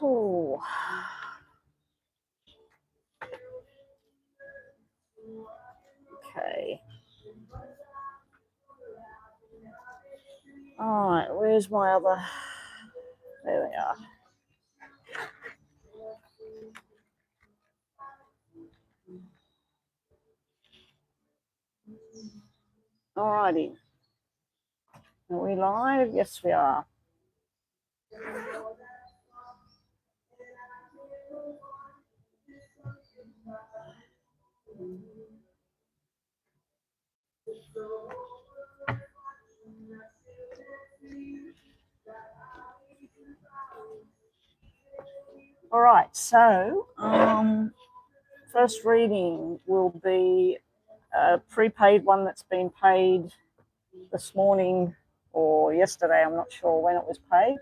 Oh. Okay. All right, where's my other? There we are. All righty. Are we live? Yes, we are. All right, so first reading will be a prepaid one that's been paid this morning or yesterday. I'm not sure when it was paid.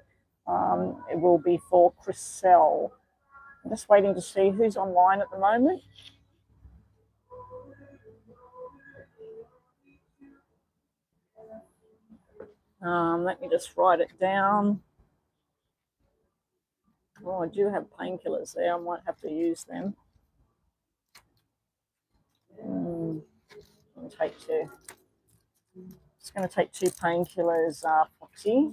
It will be for Chriselle. I'm just waiting to see who's online at the moment. Let me just write it down. Oh, I do have painkillers there. I might have to use them. I'll take two. It's going to take two painkillers, Foxy.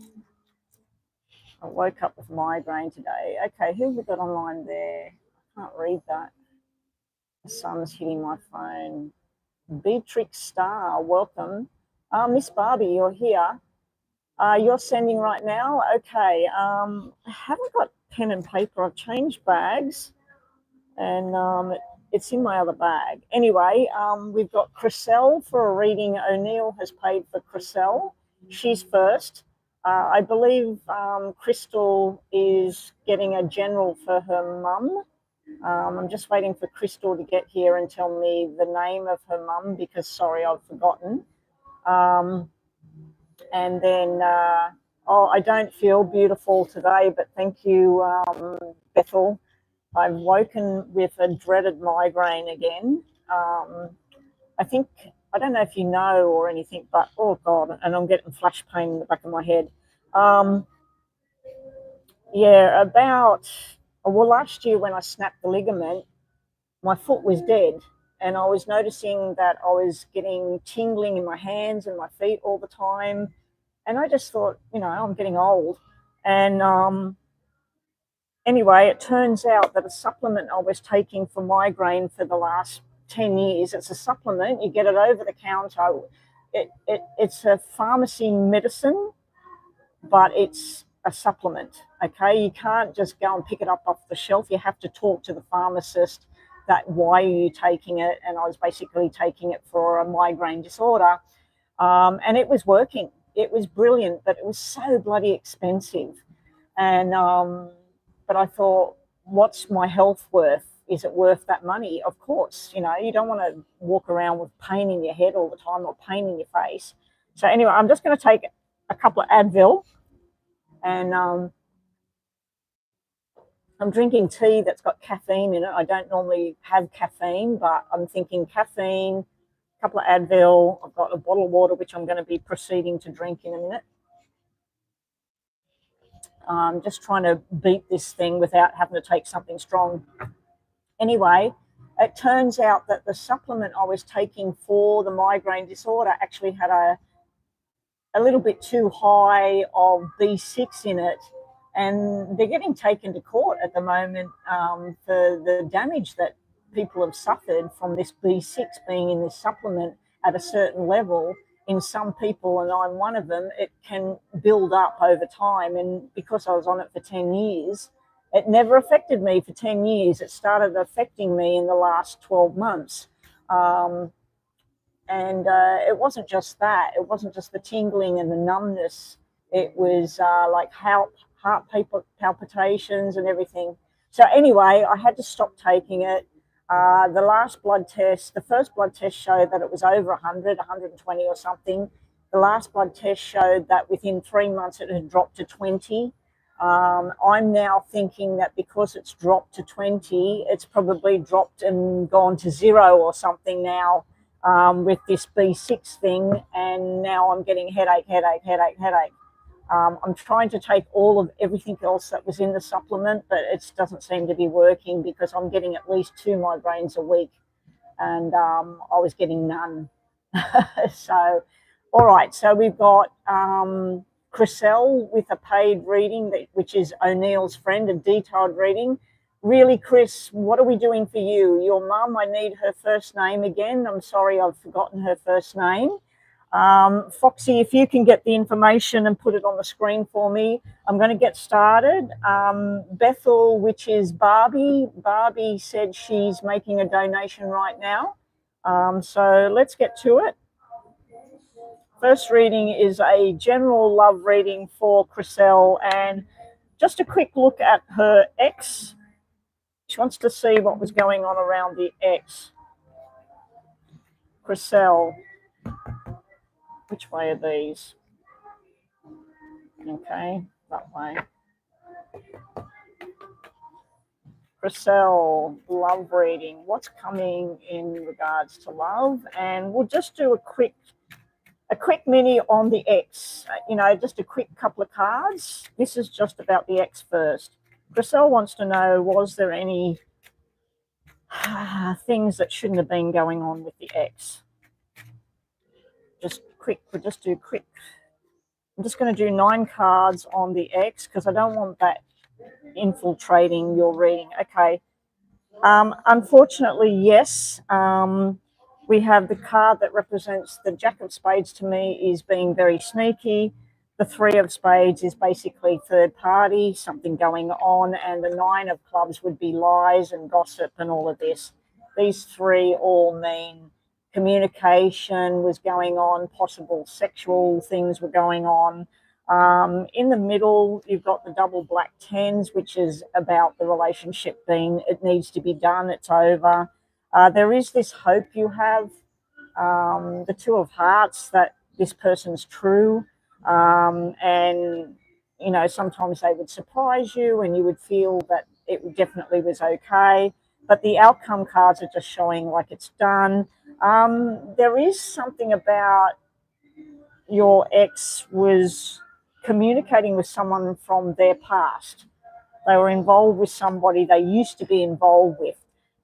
I woke up with migraine today. Okay, who have we got online there? I can't read that. The sun's hitting my phone. Beatrix Star, welcome. Miss Barbie, you're here. You're sending right now? Okay. I haven't got pen and paper. I've changed bags, and it's in my other bag. Anyway, we've got Chriselle for a reading. O'Neill has paid for Chriselle. She's first. I believe Crystal is getting a general for her mum. I'm just waiting for Crystal to get here and tell me the name of her mum because, sorry, I've forgotten. And then, I don't feel beautiful today, but thank you, Bethel. I've woken with a dreaded migraine again. I think, I don't know if you know or anything, but oh God, and I'm getting flash pain in the back of my head. Last year when I snapped the ligament, my foot was dead. And I was noticing that I was getting tingling in my hands and my feet all the time. And I just thought, I'm getting old. And anyway, it turns out that a supplement I was taking for migraine for the last 10 years, it's a supplement, you get it over the counter. It's a pharmacy medicine, but it's a supplement, okay? You can't just go and pick it up off the shelf. You have to talk to the pharmacist that why are you taking it? And I was basically taking it for a migraine disorder. And it was working. It was brilliant, but it was so bloody expensive. And but I thought, what's my health worth? Is it worth that money? Of course, you don't want to walk around with pain in your head all the time or pain in your face. So anyway, I'm just going to take a couple of Advil, and I'm drinking tea that's got caffeine in it. I don't normally have caffeine, but I'm thinking caffeine, a couple of Advil. I've got a bottle of water, which I'm going to be proceeding to drink in a minute. I'm just trying to beat this thing without having to take something strong. Anyway, it turns out that the supplement I was taking for the migraine disorder actually had a little bit too high of B6 in it. And they're getting taken to court at the moment for the damage that people have suffered from this B6 being in this supplement at a certain level. In some people, and I'm one of them, it can build up over time. And because I was on it for 10 years, it never affected me for 10 years. It started affecting me in the last 12 months. And it wasn't just that. It wasn't just the tingling and the numbness. It was like heart palpitations and everything. So anyway, I had to stop taking it. The last blood test, the first blood test showed that it was over 100, 120 or something. The last blood test showed that within 3 months it had dropped to 20. I'm now thinking that because it's dropped to 20, it's probably dropped and gone to 0 or something now with this B6 thing. And now I'm getting headache. I'm trying to take all of everything else that was in the supplement, but it doesn't seem to be working because I'm getting at least 2 migraines a week, and I was getting none. So, all right, so we've got Chriselle with a paid reading, which is O'Neill's friend, a detailed reading. Really, Chris, what are we doing for you? Your mum, I need her first name again. I'm sorry, I've forgotten her first name. Foxy, if you can get the information and put it on the screen for me, I'm going to get started. Bethel, which is Barbie. Barbie said she's making a donation right now. So let's get to it. First reading is a general love reading for Chriselle, and just a quick look at her ex. She wants to see what was going on around the ex. Chriselle. Which way are these? Okay, that way. Chriselle, love reading. What's coming in regards to love? And we'll just do a quick mini on the ex. You know, just a quick couple of cards. This is just about the ex first. Chriselle wants to know, was there any things that shouldn't have been going on with the ex? Just quick, we'll just do quick. I'm just going to do 9 cards on the ex because I don't want that infiltrating your reading. Okay. Unfortunately, yes. We have the card that represents the Jack of Spades. To me, is being very sneaky. The 3 of Spades is basically third party, something going on, and the 9 of Clubs would be lies and gossip and all of this. These 3 all mean communication was going on, possible sexual things were going on. In the middle, you've got the double black 10s, which is about the relationship being, it needs to be done, it's over. There is this hope you have, the 2 of Hearts, that this person's true. And, you know, sometimes they would surprise you and you would feel that it definitely was okay. But the outcome cards are just showing like it's done. There is something about your ex was communicating with someone from their past. They were involved with somebody they used to be involved with.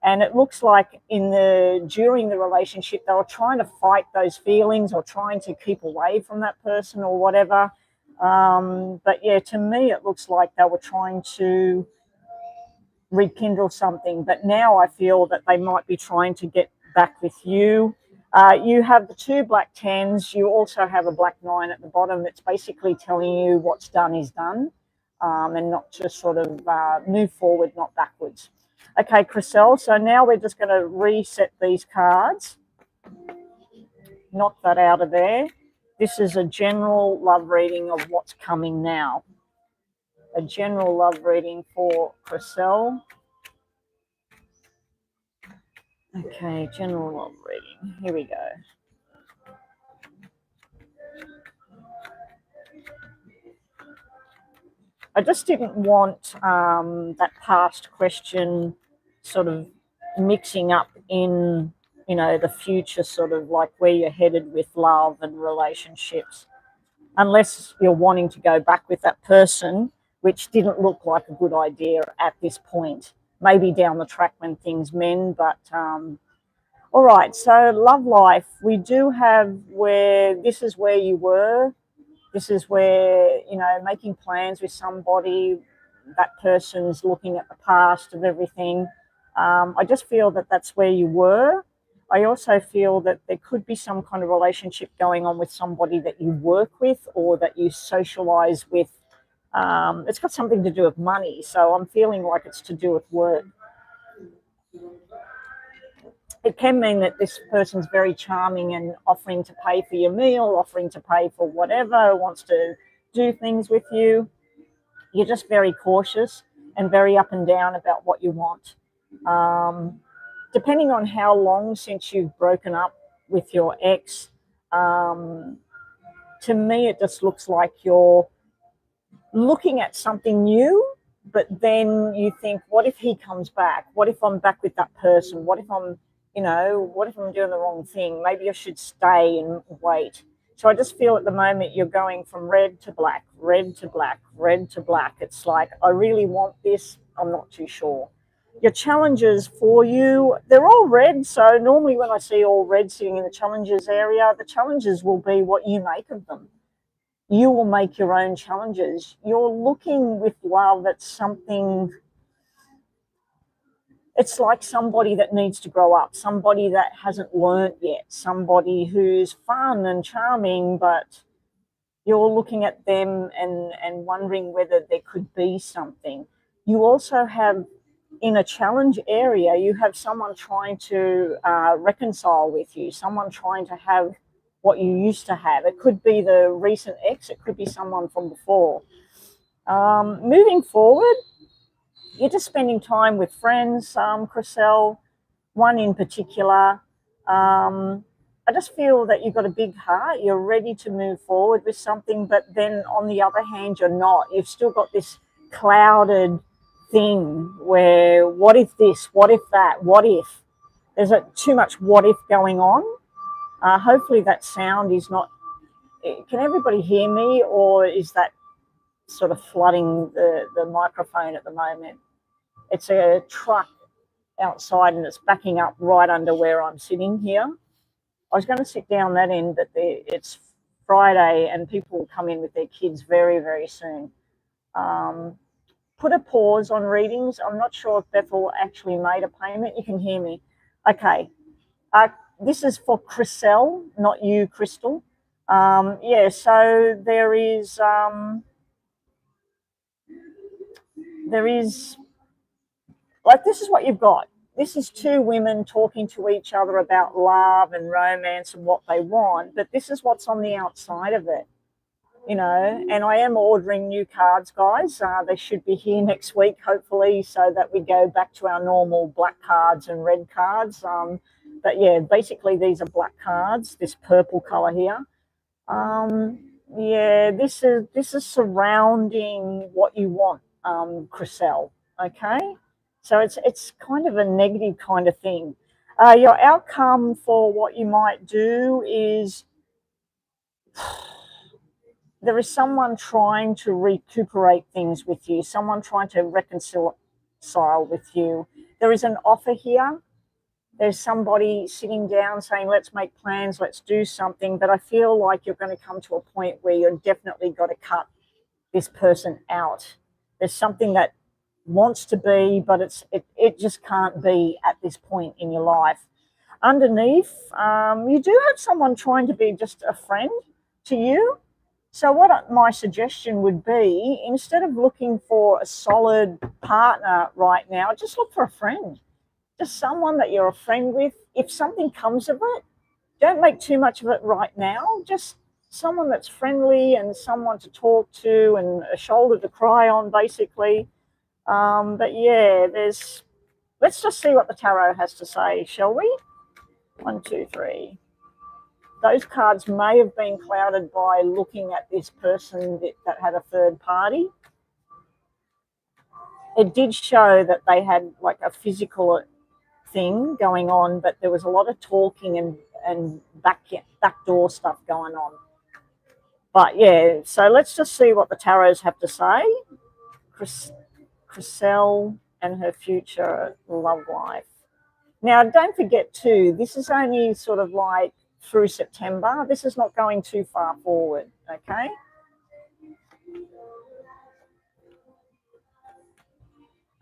And it looks like during the relationship, they were trying to fight those feelings or trying to keep away from that person or whatever. But yeah, to me, it looks like they were trying to rekindle something. But now I feel that they might be trying to get back with you. You have the 2 black 10s. You also have a black 9 at the bottom. It's basically telling you what's done is done, and not to sort of move forward, not backwards. Okay, Chriselle, so now we're just going to reset these cards. Knock that out of there. This is a general love reading of what's coming now. A general love reading for Chriselle. Okay, general love reading. Here we go. I just didn't want that past question sort of mixing up in, you know, the future, sort of like where you're headed with love and relationships, unless you're wanting to go back with that person, which didn't look like a good idea at this point. Maybe down the track when things mend, but all right. So love life, we do have where this is where you were. This is where, you know, making plans with somebody, that person's looking at the past of everything. I just feel that that's where you were. I also feel that there could be some kind of relationship going on with somebody that you work with or that you socialize with. It's got something to do with money, so I'm feeling like it's to do with work. It can mean that this person's very charming and offering to pay for your meal, offering to pay for whatever, wants to do things with you. You're just very cautious and very up and down about what you want. Depending on how long since you've broken up with your ex, to me it just looks like you're looking at something new, but then you think, what if he comes back? What if I'm back with that person? What if I'm, you know, what if I'm doing the wrong thing? Maybe I should stay and wait. So I just feel at the moment you're going from red to black, red to black, red to black. It's like, I really want this. I'm not too sure. Your challenges for you, they're all red. So normally when I see all red sitting in the challenges area, the challenges will be what you make of them. You will make your own challenges. You're looking with love at something. It's like somebody that needs to grow up, somebody that hasn't learnt yet, somebody who's fun and charming, but you're looking at them and wondering whether there could be something. You also have, in a challenge area, you have someone trying to reconcile with you, someone trying to have what you used to have. It could be the recent ex, it could be someone from before. Moving forward, you're just spending time with friends, Chriselle, one in particular. I just feel that you've got a big heart. You're ready to move forward with something, but then on the other hand, you're not. You've still got this clouded thing where what if this, what if that, what if? There's too much what if going on. Hopefully that sound is not, can everybody hear me, or is that sort of flooding the microphone at the moment? It's a truck outside and it's backing up right under where I'm sitting here. I was going to sit down that end, but it's Friday and people will come in with their kids very, very soon. Put a pause on readings. I'm not sure if Bethel actually made a payment. You can hear me. Okay. This is for Chriselle, not you, Crystal. Yeah, so there is like, this is what you've got. This is two women talking to each other about love and romance and what they want, but this is what's on the outside of it, you know. And I am ordering new cards, guys. They should be here next week, hopefully, so that we go back to our normal black cards and red cards. But yeah, basically these are black cards, this purple color here. Yeah, this is surrounding what you want, Chriselle. Okay, so it's kind of a negative kind of thing. Your outcome for what you might do is there is someone trying to recuperate things with you, someone trying to reconcile with you. There is an offer here. There's somebody sitting down saying, let's make plans, let's do something. But I feel like you're going to come to a point where you're definitely got to cut this person out. There's something that wants to be, but it just can't be at this point in your life. Underneath, you do have someone trying to be just a friend to you. So what my suggestion would be, instead of looking for a solid partner right now, just look for a friend. Just someone that you're a friend with. If something comes of it, don't make too much of it right now. Just someone that's friendly and someone to talk to and a shoulder to cry on, basically. But yeah, let's just see what the tarot has to say, shall we? 1, 2, 3. Those cards may have been clouded by looking at this person that had a third party. It did show that they had like a physical thing going on, but there was a lot of talking and backdoor stuff going on. But yeah, so let's just see what the tarots have to say. Chriselle and her future love life. Now, don't forget too, this is only sort of like through September. This is not going too far forward, okay?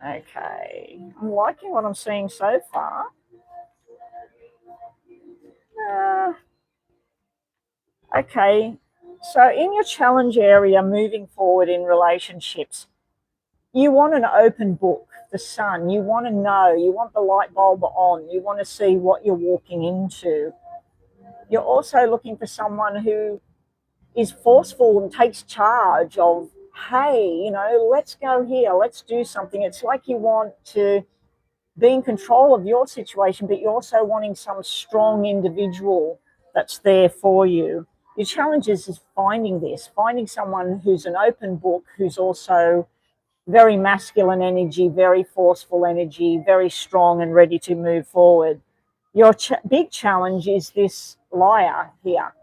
Okay, I'm liking what I'm seeing so far. Okay, so in your challenge area, moving forward in relationships, you want an open book, the sun. You want to know, you want the light bulb on, you want to see what you're walking into. You're also looking for someone who is forceful and takes charge of, hey, you know, let's go here, let's do something. It's like you want to be in control of your situation, but you're also wanting some strong individual that's there for you. Your challenge is finding someone who's an open book, who's also very masculine energy, very forceful energy, very strong and ready to move forward. Your big challenge is this liar here.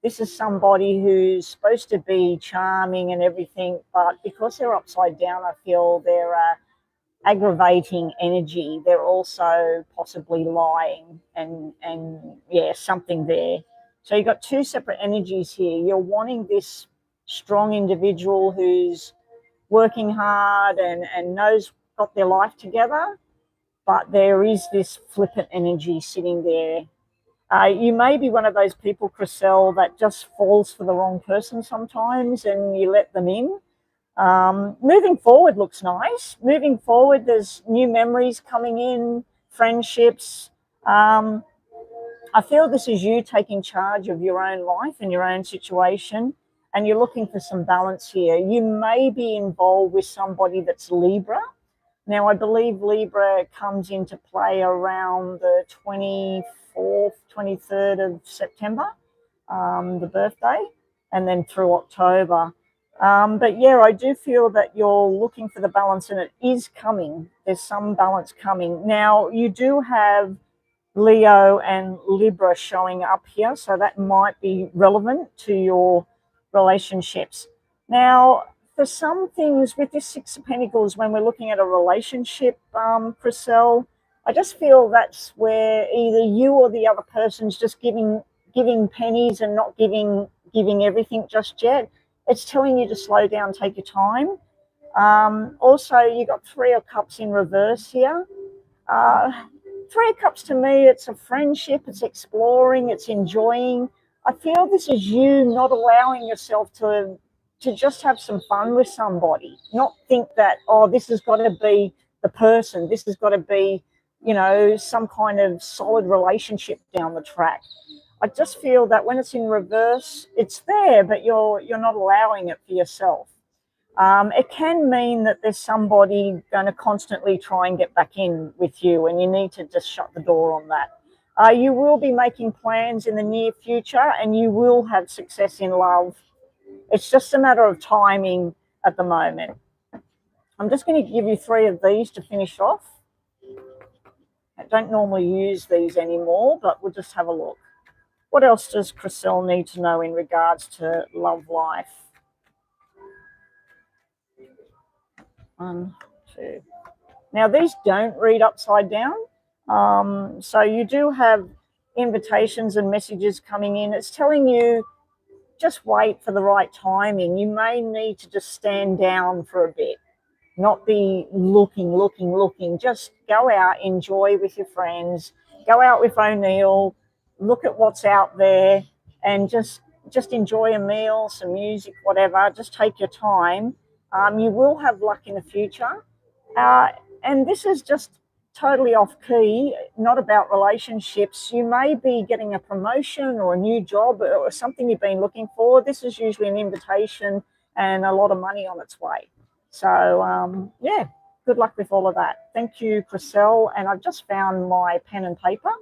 This is somebody who's supposed to be charming and everything, but because they're upside down, I feel they're aggravating energy. They're also possibly lying and yeah, something there. So you've got two separate energies here. You're wanting this strong individual who's working hard and knows got their life together, but there is this flippant energy sitting there. You may be one of those people, Chriselle, that just falls for the wrong person sometimes and you let them in. Moving forward looks nice. Moving forward, there's new memories coming in, friendships. I feel this is you taking charge of your own life and your own situation, and you're looking for some balance here. You may be involved with somebody that's Libra. Now, I believe Libra comes into play around the 24th, 23rd of September, the birthday, and then through October. But yeah, I do feel that you're looking for the balance, and it is coming. There's some balance coming. Now, you do have Leo and Libra showing up here, so that might be relevant to your relationships. Now, for some things with this Six of Pentacles, when we're looking at a relationship, Chriselle, I just feel that's where either you or the other person's just giving pennies and not giving everything just yet. It's telling you to slow down, take your time. Also, you got Three of Cups in reverse here. Three of Cups to me, it's a friendship, it's exploring, it's enjoying. I feel this is you not allowing yourself to just have some fun with somebody, not think that, oh, this has got to be the person, this has got to be, you know, some kind of solid relationship down the track. I just feel that when it's in reverse, it's there, but you're not allowing it for yourself. It can mean that there's somebody going to constantly try and get back in with you, and you need to just shut the door on that. You will be making plans in the near future, and you will have success in love. It's just a matter of timing at the moment. I'm just going to give you three of these to finish off. I don't normally use these anymore, but we'll just have a look. What else does Chriselle need to know in regards to love life? 1, 2. Now, these don't read upside down. So you do have invitations and messages coming in. It's telling you just wait for the right timing. You may need to just stand down for a bit, not be looking. Just go out, enjoy with your friends, go out with O'Neill, look at what's out there, and just enjoy a meal, some music, whatever. Just take your time. You will have luck in the future. And this is just totally off key, not about relationships. You may be getting a promotion or a new job or something you've been looking for. This is usually an invitation and a lot of money on its way. So, yeah, good luck with all of that. Thank you, Chriselle. And I've just found my pen and paper.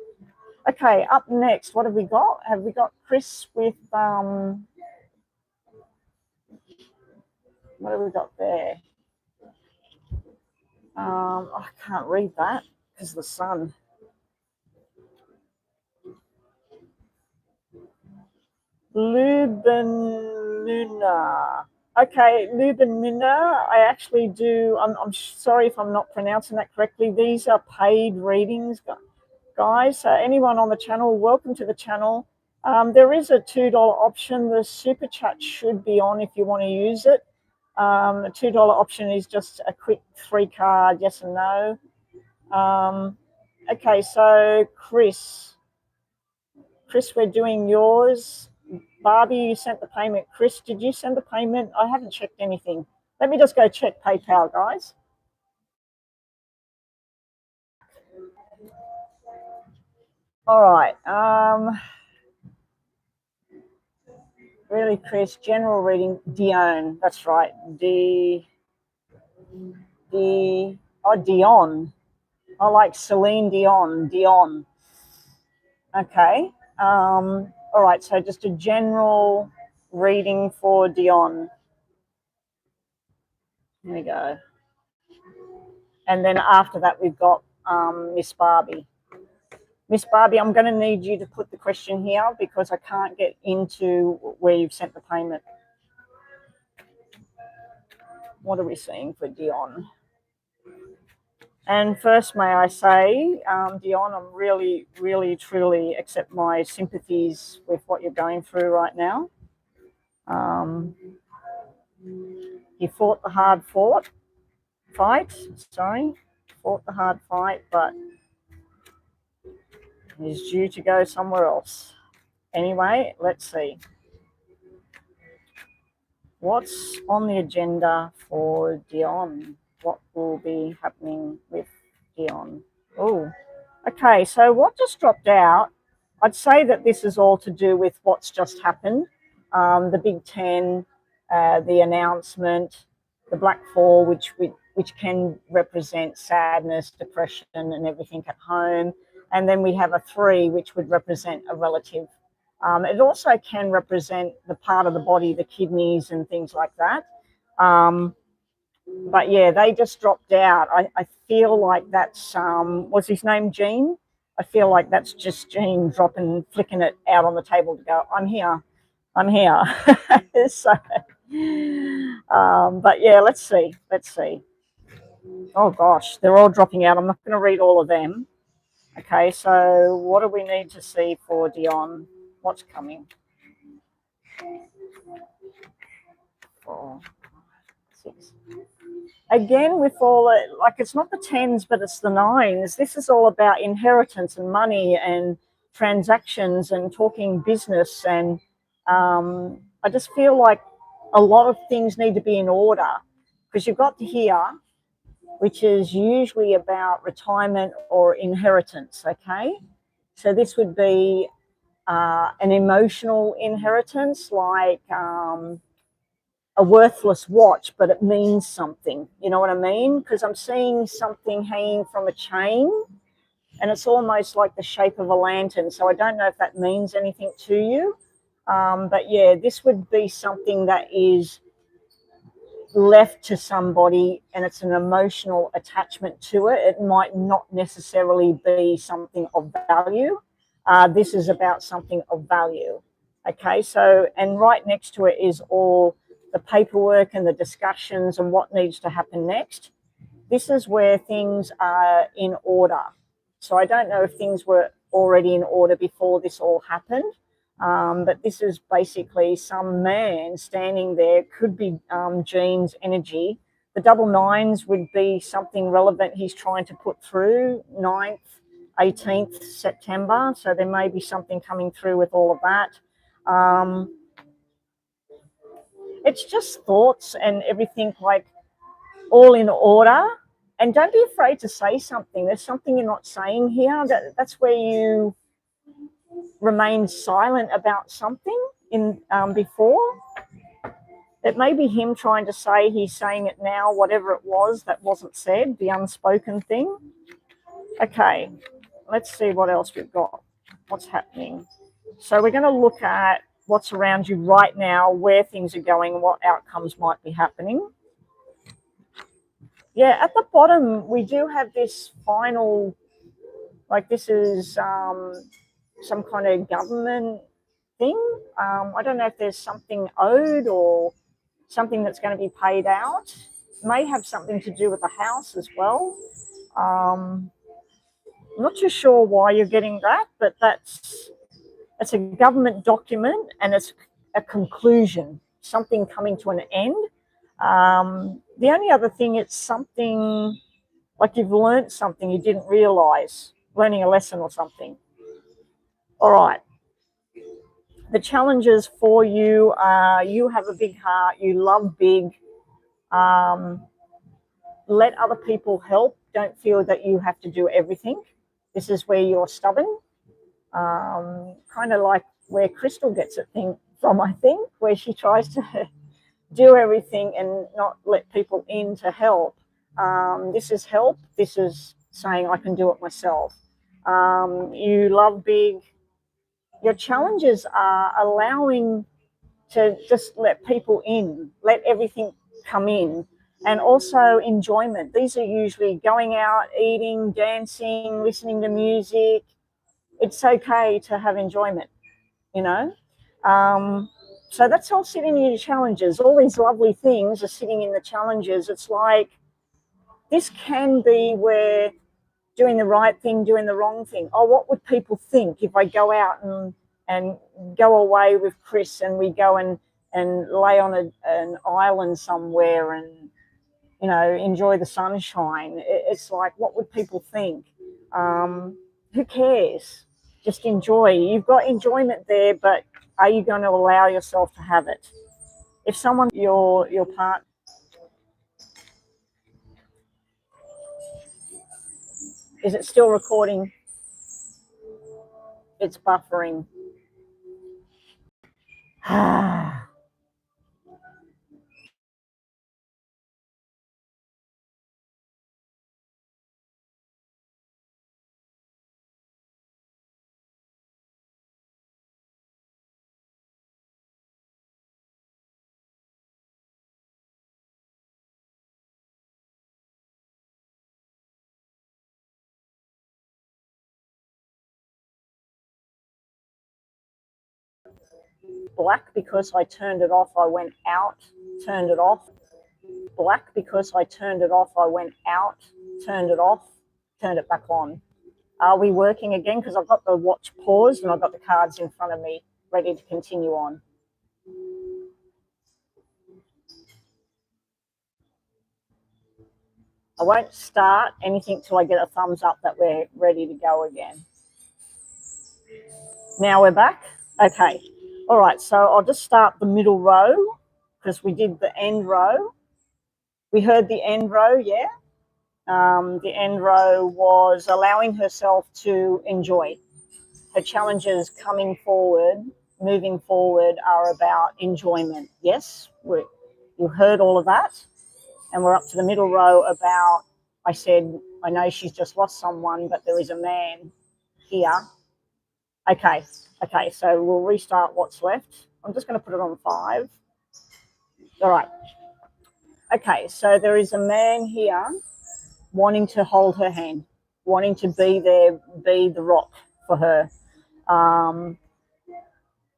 Okay, up next, what have we got? Have we got Chris with, what have we got there? I can't read that because of the sun. Lubinuna. Okay, Lubinuna. I actually do. I'm sorry if I'm not pronouncing that correctly. These are paid readings, guys. So anyone on the channel, welcome to the channel. There is a $2 option. The super chat should be on if you want to use it. The $2 option is just a quick 3-card yes and no. Okay, so Chris, we're doing yours. Barbie, you sent the payment. Chris, did you send the payment? I haven't checked anything. Let me just go check PayPal, guys. All right. Really, Chris, general reading. Dion, that's right. Dion. I like Celine Dion. Dion. Okay. All right. So just a general reading for Dion. Here we go. And then after that, we've got Miss Barbie. Miss Barbie, I'm going to need you to put the question here because I can't get into where you've sent the payment. What are we seeing for Dion? And first, may I say, Dion, I'm really, really, truly accept my sympathies with what you're going through right now. You fought the hard fight, fought the hard fight, but he's due to go somewhere else. Anyway, let's see. What's on the agenda for Dion? What will be happening with Dion? Oh, okay, so what just dropped out, I'd say that this is all to do with what's just happened. The Big Ten, the announcement, the Black Fall, which can represent sadness, depression, and everything at home. And then we have a 3, which would represent a relative. It also can represent the part of the body, the kidneys and things like that. But yeah, they just dropped out. I feel like that's, what's his name, Gene? I feel like that's just Gene flicking it out on the table to go, I'm here. So, but yeah, let's see. Oh gosh, they're all dropping out. I'm not going to read all of them. Okay, so what do we need to see for Dion? What's coming? 4, 6. Again, with all it, like it's not the 10s, but it's the 9s. This is all about inheritance and money and transactions and talking business. And I just feel like a lot of things need to be in order because you've got to here, which is usually about retirement or inheritance. Okay, so this would be an emotional inheritance, like a worthless watch, but it means something. You know what I mean? Because I'm seeing something hanging from a chain, and it's almost like the shape of a lantern. So I don't know if that means anything to you. But yeah, this would be something that is left to somebody and it's an emotional attachment to it. It might not necessarily be something of value. This is about something of value. Okay, so, and right next to it is all the paperwork and the discussions and what needs to happen next. This is where things are in order. So I don't know if things were already in order before this all happened. But this is basically some man standing there, could be Gene's energy. The double 9s would be something relevant he's trying to put through, 9th, 18th September. So there may be something coming through with all of that. It's just thoughts and everything like all in order. And don't be afraid to say something. There's something you're not saying here. That's where you remain silent about something in before. It may be him trying to say, he's saying it now, whatever it was that wasn't said, the unspoken thing. Okay, let's see what else we've got, what's happening. So we're going to look at what's around you right now, where things are going, what outcomes might be happening. Yeah, at the bottom, we do have this final, like this is some kind of government thing. I don't know if there's something owed or something that's going to be paid out. It may have something to do with the house as well. I'm not too sure why you're getting that, but it's a government document and it's a conclusion, something coming to an end. The only other thing, it's something like you've learned something you didn't realize, learning a lesson or something. All right. The challenges for you are you have a big heart, you love big. Let other people help. Don't feel that you have to do everything. This is where you're stubborn. Kind of like where Crystal gets it from, I think, where she tries to do everything and not let people in to help. This is help. This is saying I can do it myself. You love big. Your challenges are allowing to just let people in, let everything come in, and also enjoyment. These are usually going out, eating, dancing, listening to music, It's okay to have enjoyment, you know. So that's all sitting in your challenges. All these lovely things are sitting in the challenges. It's like this can be where doing the right thing, doing the wrong thing. Oh, what would people think if I go out and go away with Chris and we go and lay on an island somewhere and, you know, enjoy the sunshine? It's like, what would people think? Who cares? Just enjoy. You've got enjoyment there, but are you going to allow yourself to have it? If someone, your partner, is it still recording? It's buffering. Black because I turned it off, I went out, turned it off. Black because I turned it off, I went out, turned it off, turned it back on. Are we working again? Because I've got the watch paused and I've got the cards in front of me ready to continue on. I won't start anything till I get a thumbs up that we're ready to go again. Now we're back. Okay. All right. So I'll just start the middle row because we did the end row. We heard the end row, yeah? The end row was allowing herself to enjoy. Her challenges coming forward, moving forward, are about enjoyment. Yes, you heard all of that. And we're up to the middle row about, I said, I know she's just lost someone, but there is a man here. Okay, so we'll restart what's left. I'm just going to put it on 5. All right. Okay, so there is a man here wanting to hold her hand, wanting to be there, be the rock for her.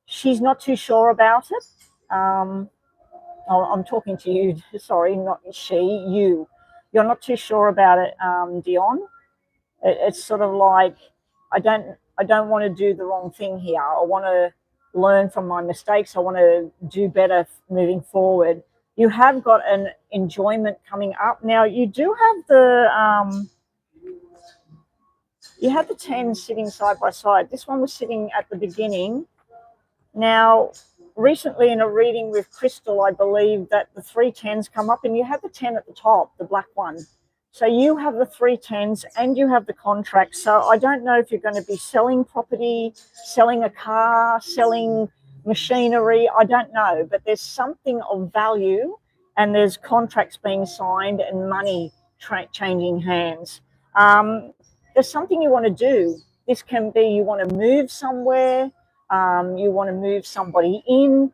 She's not too sure about it. I'm talking to you, sorry, not she, you. You're not too sure about it, Dion. It's sort of like, I don't want to do the wrong thing here. I want to learn from my mistakes. I want to do better moving forward. You have got an enjoyment coming up. Now, you do have you have the 10 sitting side by side. This one was sitting at the beginning. Now, recently in a reading with Crystal, I believe that the 3 10s come up and you have the 10 at the top, the black one. So you have the 3 10s and you have the contract. So I don't know if you're going to be selling property, selling a car, selling machinery. I don't know, but there's something of value and there's contracts being signed and money changing hands. There's something you want to do. This can be you want to move somewhere. You want to move somebody in,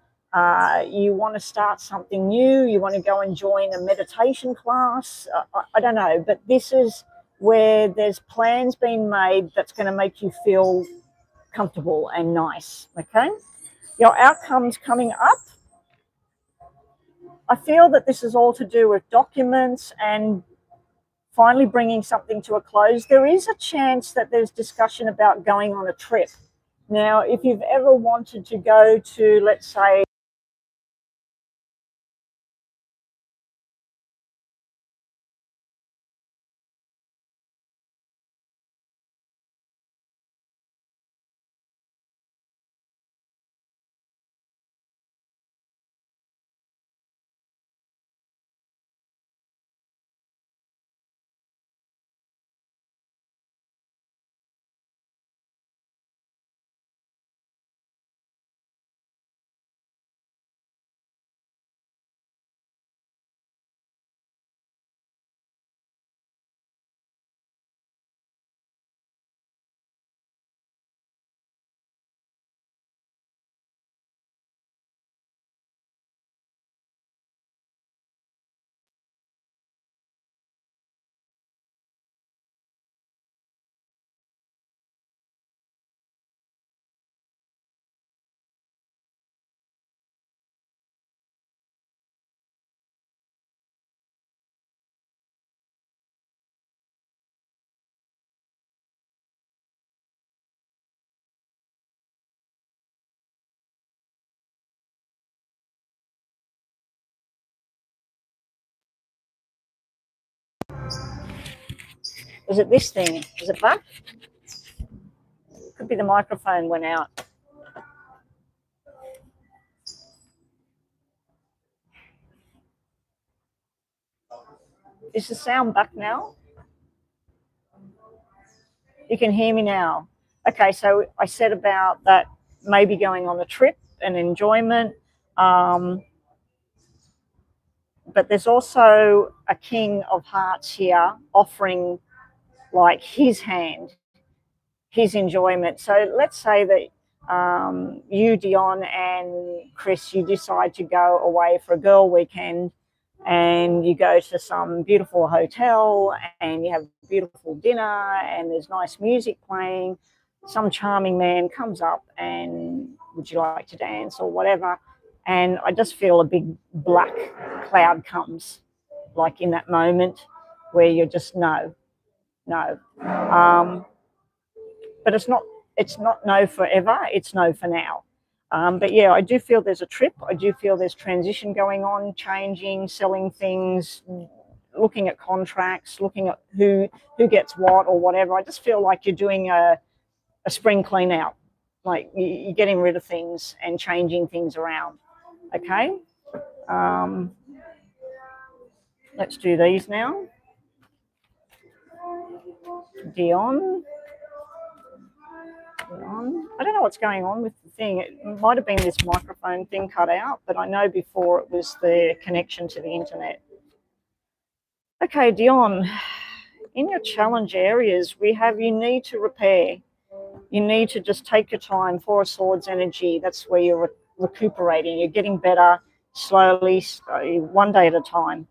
you want to start something new, you want to go and join a meditation class. I don't know, but this is where there's plans being made that's going to make you feel comfortable and nice, okay? Your outcomes coming up. I feel that this is all to do with documents and finally bringing something to a close. There is a chance that there's discussion about going on a trip. Now, if you've ever wanted to go to, let's say, Is it this thing? Is it back? Could be the microphone went out. Is the sound back now? You can hear me now. Okay, so I said about that maybe going on a trip and enjoyment. But there's also a King of Hearts here offering like his hand, his enjoyment. So let's say that you, Dion, and Chris, you decide to go away for a girl weekend and you go to some beautiful hotel and you have beautiful dinner and there's nice music playing. Some charming man comes up and would you like to dance or whatever? And I just feel a big black cloud comes, like in that moment where you're just no. But it's not no forever. It's no for now. But yeah, I do feel there's a trip. I do feel there's transition going on, changing, selling things, looking at contracts, looking at who gets what or whatever. I just feel like you're doing a spring clean out, like you're getting rid of things and changing things around. Okay. Let's do these now. Dion. I don't know what's going on with the thing. It might have been this microphone thing cut out, but I know before it was the connection to the internet. Okay, Dion, in your challenge areas, we have you need to repair. You need to just take your time. Four of Swords energy, that's where you're recuperating. You're getting better slowly, one day at a time.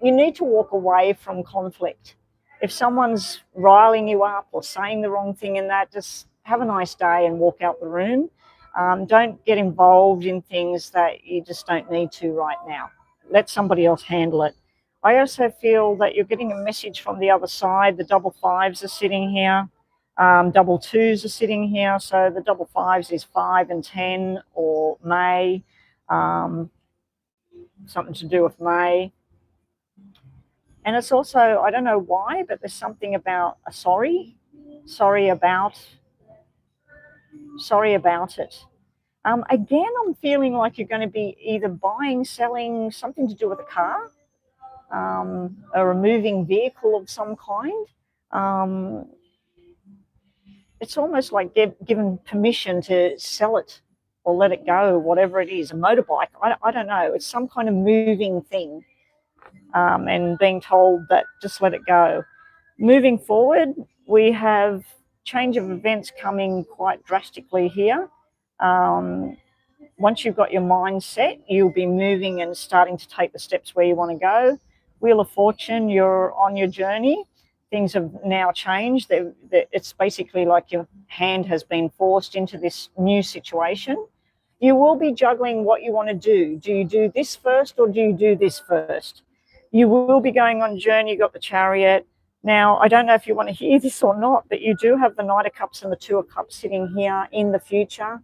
You need to walk away from conflict. If someone's riling you up or saying the wrong thing in that, just have a nice day and walk out the room. Don't get involved in things that you just don't need to right now. Let somebody else handle it. I also feel that you're getting a message from the other side. The double fives are sitting here. Double twos are sitting here. So the double fives is 5 and 10 or May. Something to do with May. And it's also, I don't know why, but there's something about a sorry about it. Again, I'm feeling like you're going to be either buying, selling, something to do with a car, a removing vehicle of some kind. It's almost like given permission to sell it or let it go, whatever it is, a motorbike. I don't know. It's some kind of moving thing, and being told that just let it go. Moving forward, we have change of events coming quite drastically here. Once you've got your mind set, you'll be moving and starting to take the steps where you want to go. Wheel of Fortune, you're on your journey. Things have now changed. It's basically like your hand has been forced into this new situation. You will be juggling what you want to do. Do you do this first or do you do this first? You will be going on a journey. You've got the Chariot. Now, I don't know if you want to hear this or not, but you do have the Knight of Cups and the Two of Cups sitting here in the future.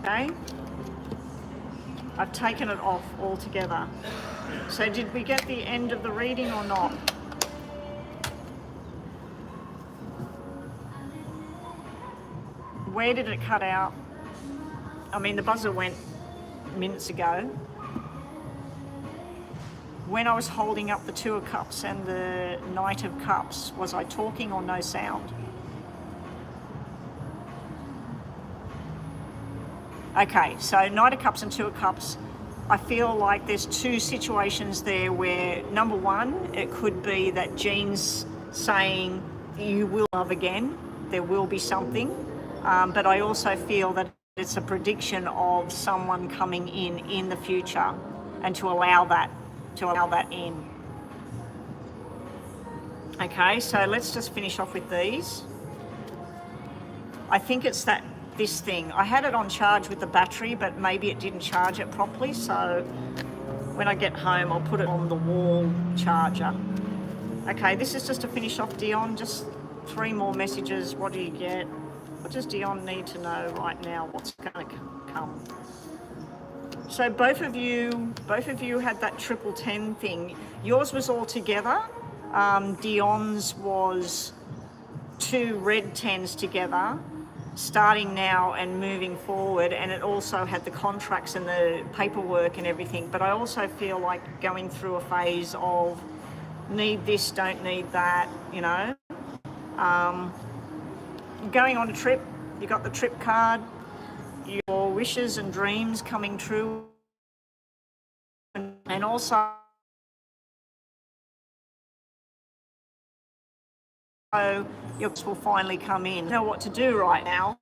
Okay, I've taken it off altogether. So did we get the end of the reading or not? Where did it cut out? I mean, the buzzer went minutes ago. When I was holding up the Two of Cups and the Knight of Cups, was I talking or no sound? Okay, so Knight of Cups and Two of Cups, I feel like there's two situations there where, number one, it could be that Jean's saying you will love again, there will be something, but I also feel that it's a prediction of someone coming in the future, and to allow that in. Okay, so let's just finish off with these. I think it's this thing. I had it on charge with the battery, but maybe it didn't charge it properly, so when I get home I'll put it on the wall charger. Okay, this is just to finish off Dion, just 3 more messages. What do you get? What does Dion need to know right now? What's going to come? So both of you had that triple 10 thing. Yours was all together. Dion's was 2 red 10s together, starting now and moving forward, and it also had the contracts and the paperwork and everything. But I also feel like going through a phase of need this, don't need that, you know. Going on a trip, you got the trip card, your wishes and dreams coming true, and also your will finally come in. Know what to do right now.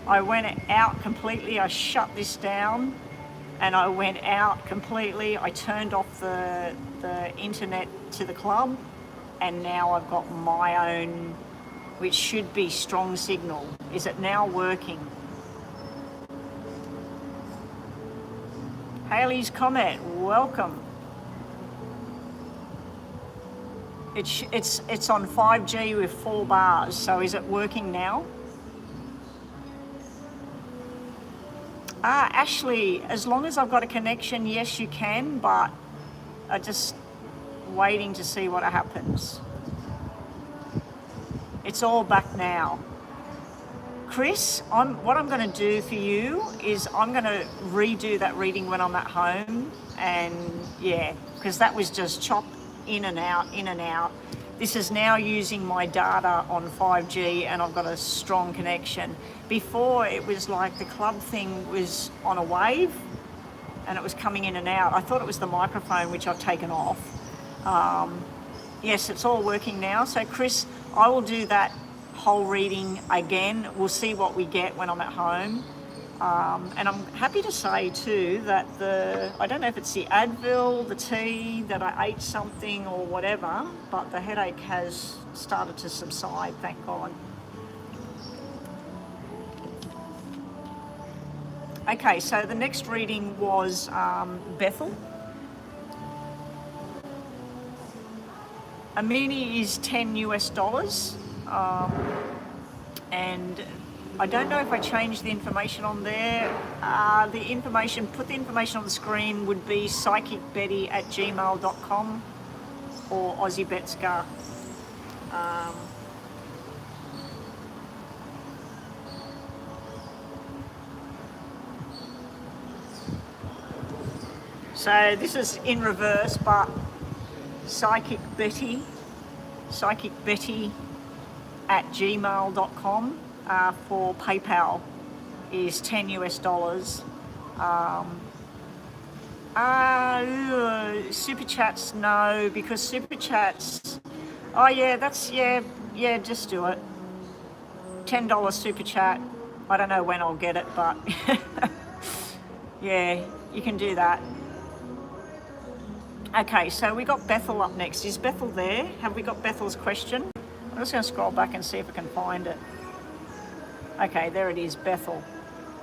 I went out completely. I shut this down and I went out completely. I turned off the internet to the club, and now I've got my own, which should be strong signal. Is it now working? Haley's comment, welcome. It's on 5G with 4 bars, so is it working now? Ashley, as long as I've got a connection, yes you can, but I'm just waiting to see what happens. It's all back now. Chris, what I'm going to do for you is I'm going to redo that reading when I'm at home, and yeah, because that was just chop in and out, in and out. This is now using my data on 5G and I've got a strong connection. Before it was like the club thing was on a wave and it was coming in and out. I thought it was the microphone, which I've taken off. Yes, it's all working now. So Chris, I will do that whole reading again. We'll see what we get when I'm at home. And I'm happy to say too that I don't know if it's the Advil, the tea, that I ate something or whatever, but the headache has started to subside, thank God. Okay, so the next reading was Bethel. A mini is $10 US, and I don't know if I changed the information on there. Put the information on the screen would be psychicbetty@gmail.com or AussieBetska. So this is in reverse, but psychicbetty@gmail.com. For PayPal is $10 US. Super chats, no, because super chats, oh yeah, yeah, just do it. $10 super chat. I don't know when I'll get it, but yeah, you can do that. Okay, so we got Bethel up next. Is Bethel there? Have we got Bethel's question? I'm just going to scroll back and see if I can find it. Okay, there it is, Bethel.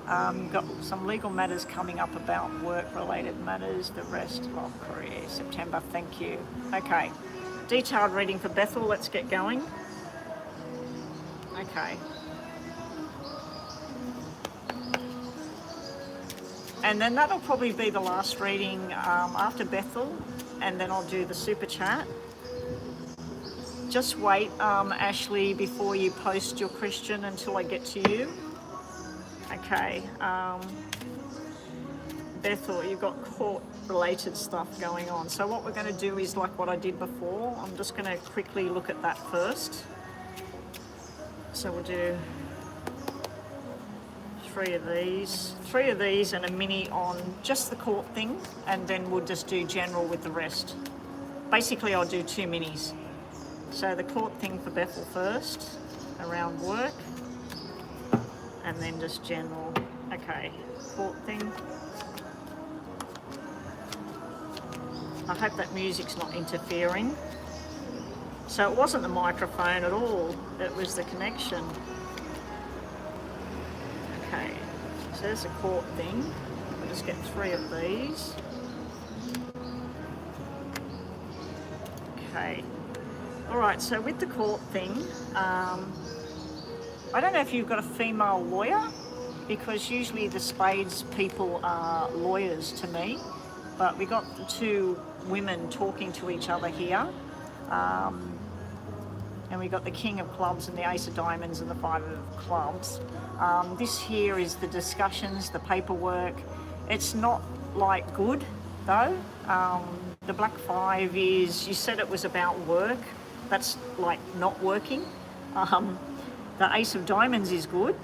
Got some legal matters coming up about work-related matters, the rest of career, September, thank you. Okay, detailed reading for Bethel, let's get going. Okay. And then that'll probably be the last reading after Bethel, and then I'll do the super chat. Just wait, Ashley, before you post your question until I get to you. Okay. Bethel, you've got court-related stuff going on. So what we're going to do is like what I did before. I'm just going to quickly look at that first. So we'll do three of these and a mini on just the court thing, and then we'll just do general with the rest. Basically, I'll do 2 minis. So the court thing for Bethel first, around work, and then just general. Okay, court thing. I hope that music's not interfering. So it wasn't the microphone at all, it was the connection. Okay, so there's a court thing. We'll just get 3 of these. Okay. Alright, so with the court thing, I don't know if you've got a female lawyer, because usually the spades people are lawyers to me, but we got the 2 women talking to each other here. And we got the King of Clubs and the Ace of Diamonds and the 5 of Clubs. This here is the discussions, the paperwork. It's not like good though. The Black 5 is, you said it was about work. That's like not working. The Ace of Diamonds is good,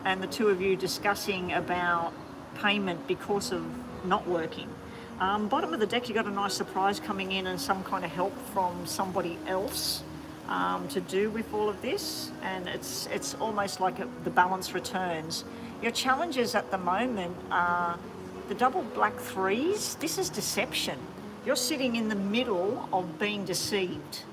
and the 2 of you discussing about payment because of not working. Bottom of the deck, you got a nice surprise coming in and some kind of help from somebody else to do with all of this, and it's almost like the balance returns. Your challenges at the moment are the double black 3s. This is deception. You're sitting in the middle of being deceived.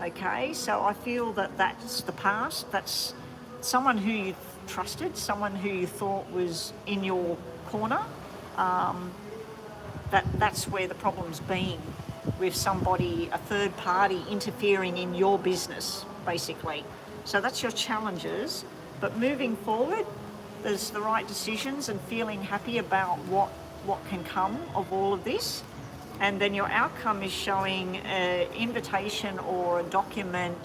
Okay, so I feel that that's the past. That's someone who you trusted, someone who you thought was in your corner. That's where the problem's been, with somebody, a third party interfering in your business, basically. So that's your challenges. But moving forward, there's the right decisions and feeling happy about what can come of all of this. And then your outcome is showing an invitation or a document.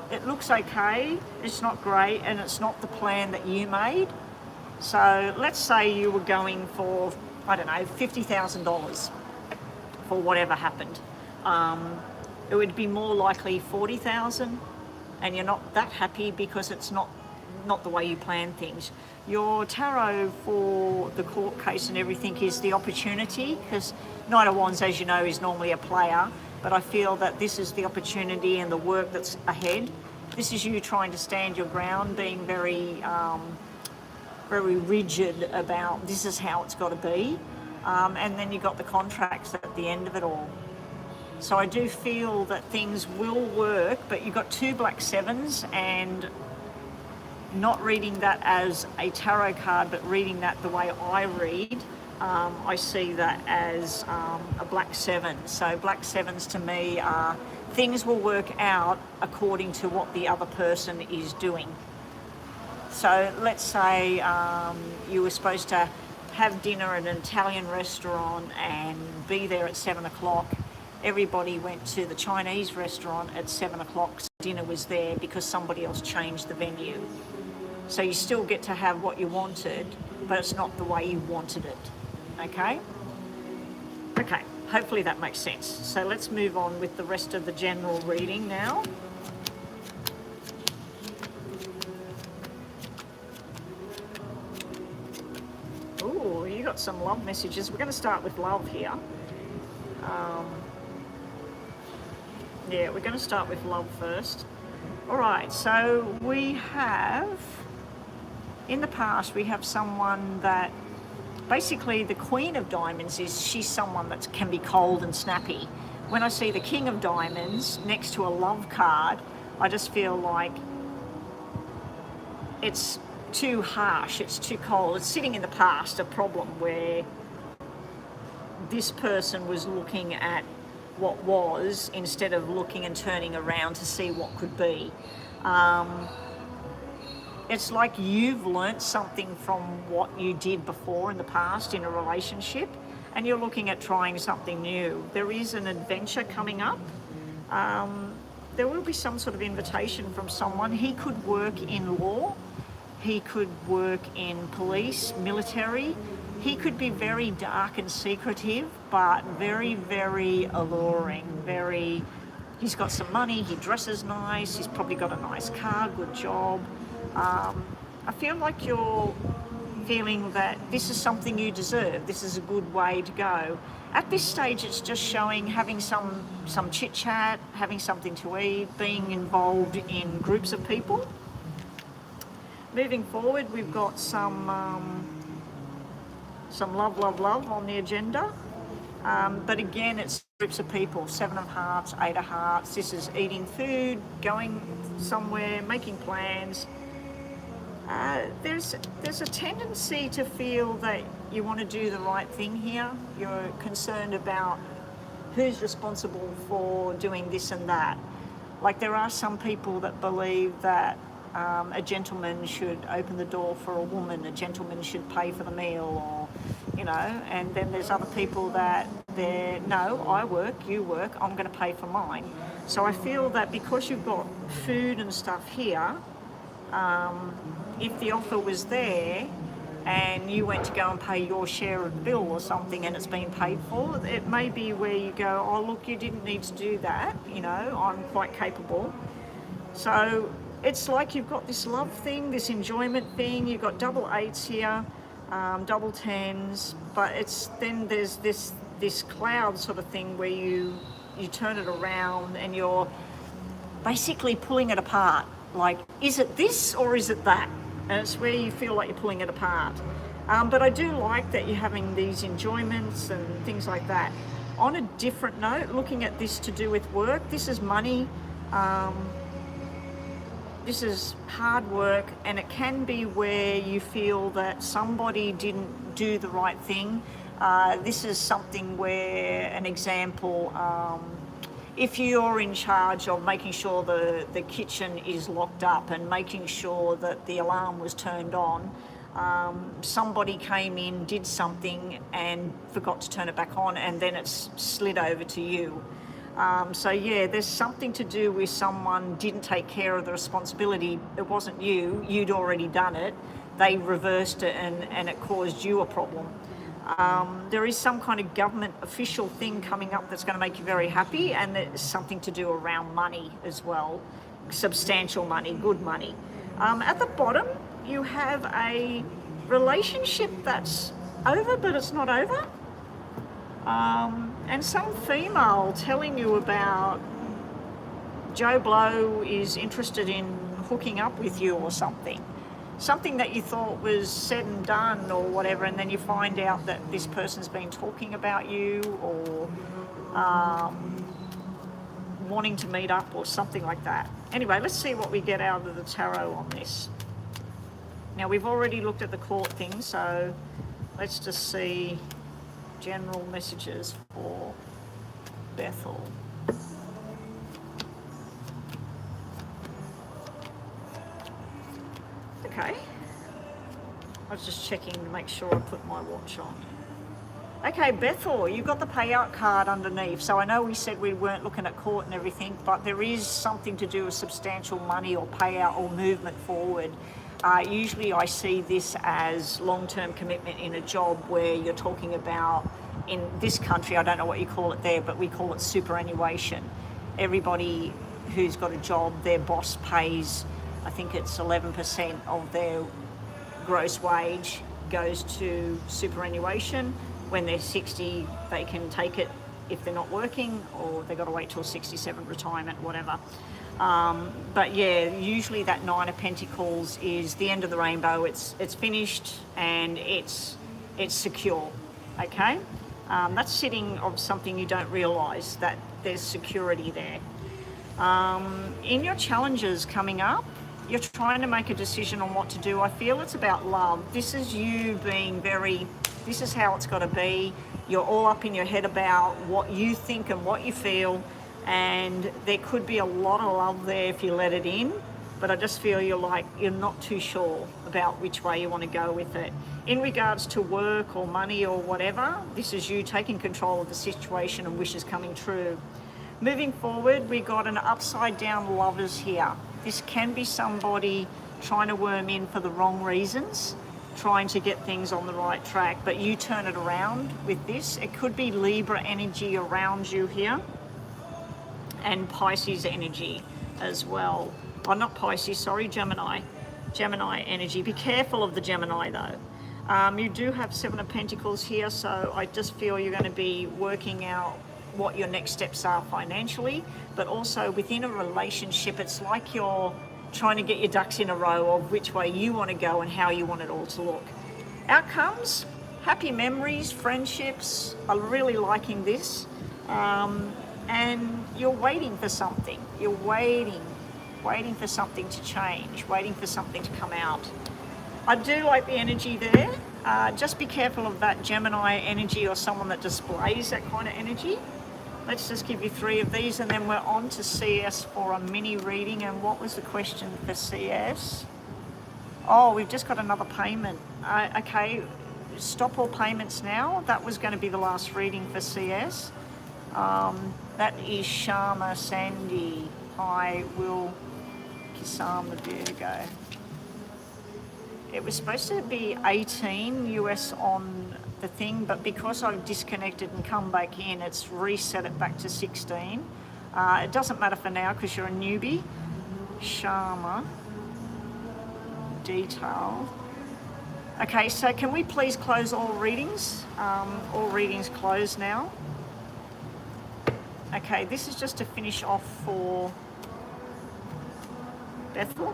It looks okay, it's not great, and it's not the plan that you made. So let's say you were going for, I don't know, $50,000 for whatever happened. It would be more likely 40,000, and you're not that happy because it's not the way you plan things. Your tarot for the court case and everything is the opportunity, because Knight of Wands, as you know, is normally a player, but I feel that this is the opportunity and the work that's ahead. This is you trying to stand your ground, being very rigid about this is how it's got to be. And then you got the contracts at the end of it all. So I do feel that things will work, but you've got 2 black 7s, and not reading that as a tarot card, but reading that the way I read, I see that as a black 7. So black 7s to me are things will work out according to what the other person is doing. So let's say you were supposed to have dinner at an Italian restaurant and be there at 7 o'clock. Everybody went to the Chinese restaurant at 7 o'clock, so dinner was there because somebody else changed the venue. So you still get to have what you wanted, but it's not the way you wanted it, okay? Okay, hopefully that makes sense. So let's move on with the rest of the general reading now. Ooh, you got some love messages. We're going to start with love here. Yeah, we're going to start with love first. All right, so we have, in the past, we have someone that basically the Queen of Diamonds she's someone that can be cold and snappy. When I see the King of Diamonds next to a love card, I just feel like it's too harsh, it's too cold. It's sitting in the past, a problem where this person was looking at what was instead of looking and turning around to see what could be. It's like you've learnt something from what you did before in the past in a relationship, and you're looking at trying something new. There is an adventure coming up. There will be some sort of invitation from someone. He could work in law, he could work in police, military. He could be very dark and secretive, but very, very alluring. He's got some money, he dresses nice, he's probably got a nice car, good job. I feel like you're feeling that this is something you deserve, this is a good way to go. At this stage, it's just showing having some chit-chat, having something to eat, being involved in groups of people. Moving forward, we've got some love on the agenda. But again, it's groups of people, 7 of Hearts, 8 of Hearts. This is eating food, going somewhere, making plans. There's a tendency to feel that you want to do the right thing here. You're concerned about who's responsible for doing this and that. Like there are some people that believe that a gentleman should open the door for a woman, a gentleman should pay for the meal, or, you know, and then there's other people that no, I work, you work, I'm going to pay for mine. So I feel that because you've got food and stuff here, if the offer was there and you went to go and pay your share of the bill or something and it's been paid for, it may be where you go, oh look, you didn't need to do that, you know, I'm quite capable. So it's like you've got this love thing, this enjoyment thing, you've got double 8s here, double 10s, but then there's this cloud sort of thing where you turn it around and you're basically pulling it apart. Like, is it this or is it that? And it's where you feel like you're pulling it apart. But I do like that you're having these enjoyments and things like that. On a different note, looking at this to do with work, this is money. This is hard work, and it can be where you feel that somebody didn't do the right thing. This is something where, an example, if you're in charge of making sure the kitchen is locked up and making sure that the alarm was turned on, somebody came in, did something and forgot to turn it back on, and then it's slid over to you. So yeah, there's something to do with someone didn't take care of the responsibility. It wasn't you, you'd already done it. They reversed it and it caused you a problem. There is some kind of government official thing coming up that's going to make you very happy, and there's something to do around money as well. Substantial money, good money. At the bottom, you have a relationship that's over, but it's not over. And some female telling you about Joe Blow is interested in hooking up with you or something. Something that you thought was said and done or whatever, and then you find out that this person's been talking about you or wanting to meet up or something like that. Anyway, let's see what we get out of the tarot on this. Now, we've already looked at the court thing, so let's just see general messages for Bethel. Okay. I was just checking to make sure I put my watch on. Okay, Bethel, you've got the payout card underneath. So I know we said we weren't looking at court and everything, but there is something to do with substantial money or payout or movement forward. Usually I see this as long-term commitment in a job where you're talking about, in this country, I don't know what you call it there, but we call it superannuation. Everybody who's got a job, their boss pays, I think it's 11% of their gross wage goes to superannuation. When they're 60, they can take it if they're not working, or they've got to wait till 67, retirement, whatever. But yeah, usually that 9 of Pentacles is the end of the rainbow. It's finished, and it's it's secure, okay? That's sitting of something you don't realize, that there's security there. In your challenges coming up, you're trying to make a decision on what to do. I feel it's about love. This is you being very, this is how it's got to be. You're all up in your head about what you think and what you feel, and there could be a lot of love there if you let it in, but I just feel you're not too sure about which way you want to go with it. In regards to work or money or whatever, this is you taking control of the situation and wishes coming true. Moving forward, we got an upside down lovers here. This can be somebody trying to worm in for the wrong reasons, trying to get things on the right track, but you turn it around with this. It could be Libra energy around you here and Pisces energy as well. Oh, not Pisces, sorry, Gemini. Gemini energy. Be careful of the Gemini though. You do have Seven of Pentacles here, so I just feel you're going to be working out what your next steps are financially, but also within a relationship, it's like you're trying to get your ducks in a row of which way you want to go and how you want it all to look. Outcomes, happy memories, friendships. I'm really liking this. And you're waiting for something. You're waiting for something to change, waiting for something to come out. I do like the energy there. Just be careful of that Gemini energy or someone that displays that kind of energy. Let's just give you 3 of these and then we're on to CS for a mini reading. And what was the question for CS? Oh, we've just got another payment. Okay, stop all payments now. That was going to be the last reading for CS. That is Sharma Sandy. I will Kisam the Virgo. It was supposed to be 18 US on the thing, but because I've disconnected and come back in, it's reset it back to 16. It doesn't matter for now because you're a newbie. Sharma. Detail. Okay, so can we please close all readings? All readings closed now. Okay, this is just to finish off for Bethel.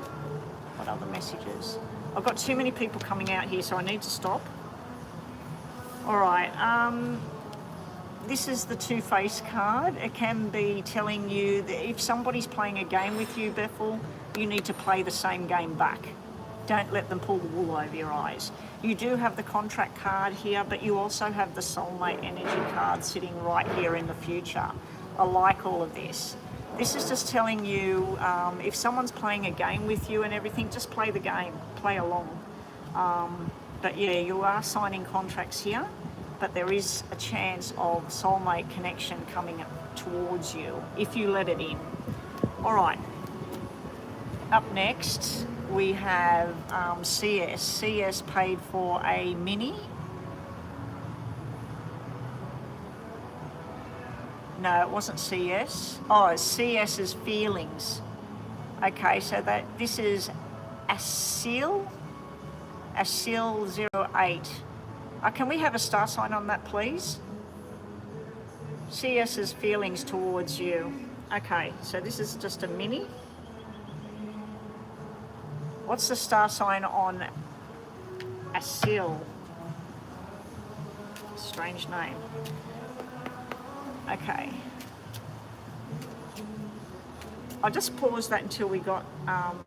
What other messages? I've got too many people coming out here, so I need to stop. All right, this is the Two-Face card. It can be telling you that if somebody's playing a game with you, Bethel, you need to play the same game back. Don't let them pull the wool over your eyes. You do have the contract card here, but you also have the soulmate energy card sitting right here in the future. I like all of this. This is just telling you if someone's playing a game with you and everything, just play the game, play along. But yeah, you are signing contracts here, but there is a chance of soulmate connection coming towards you if you let it in. All right. Up next, we have CS. CS paid for a mini. No, it wasn't CS. Oh, it's CS's feelings. Okay, so this is Asil 08. Can we have a star sign on that, please? CS's feelings towards you. Okay, so this is just a mini. What's the star sign on Asil? Strange name. Okay. I'll just pause that until we got, I'll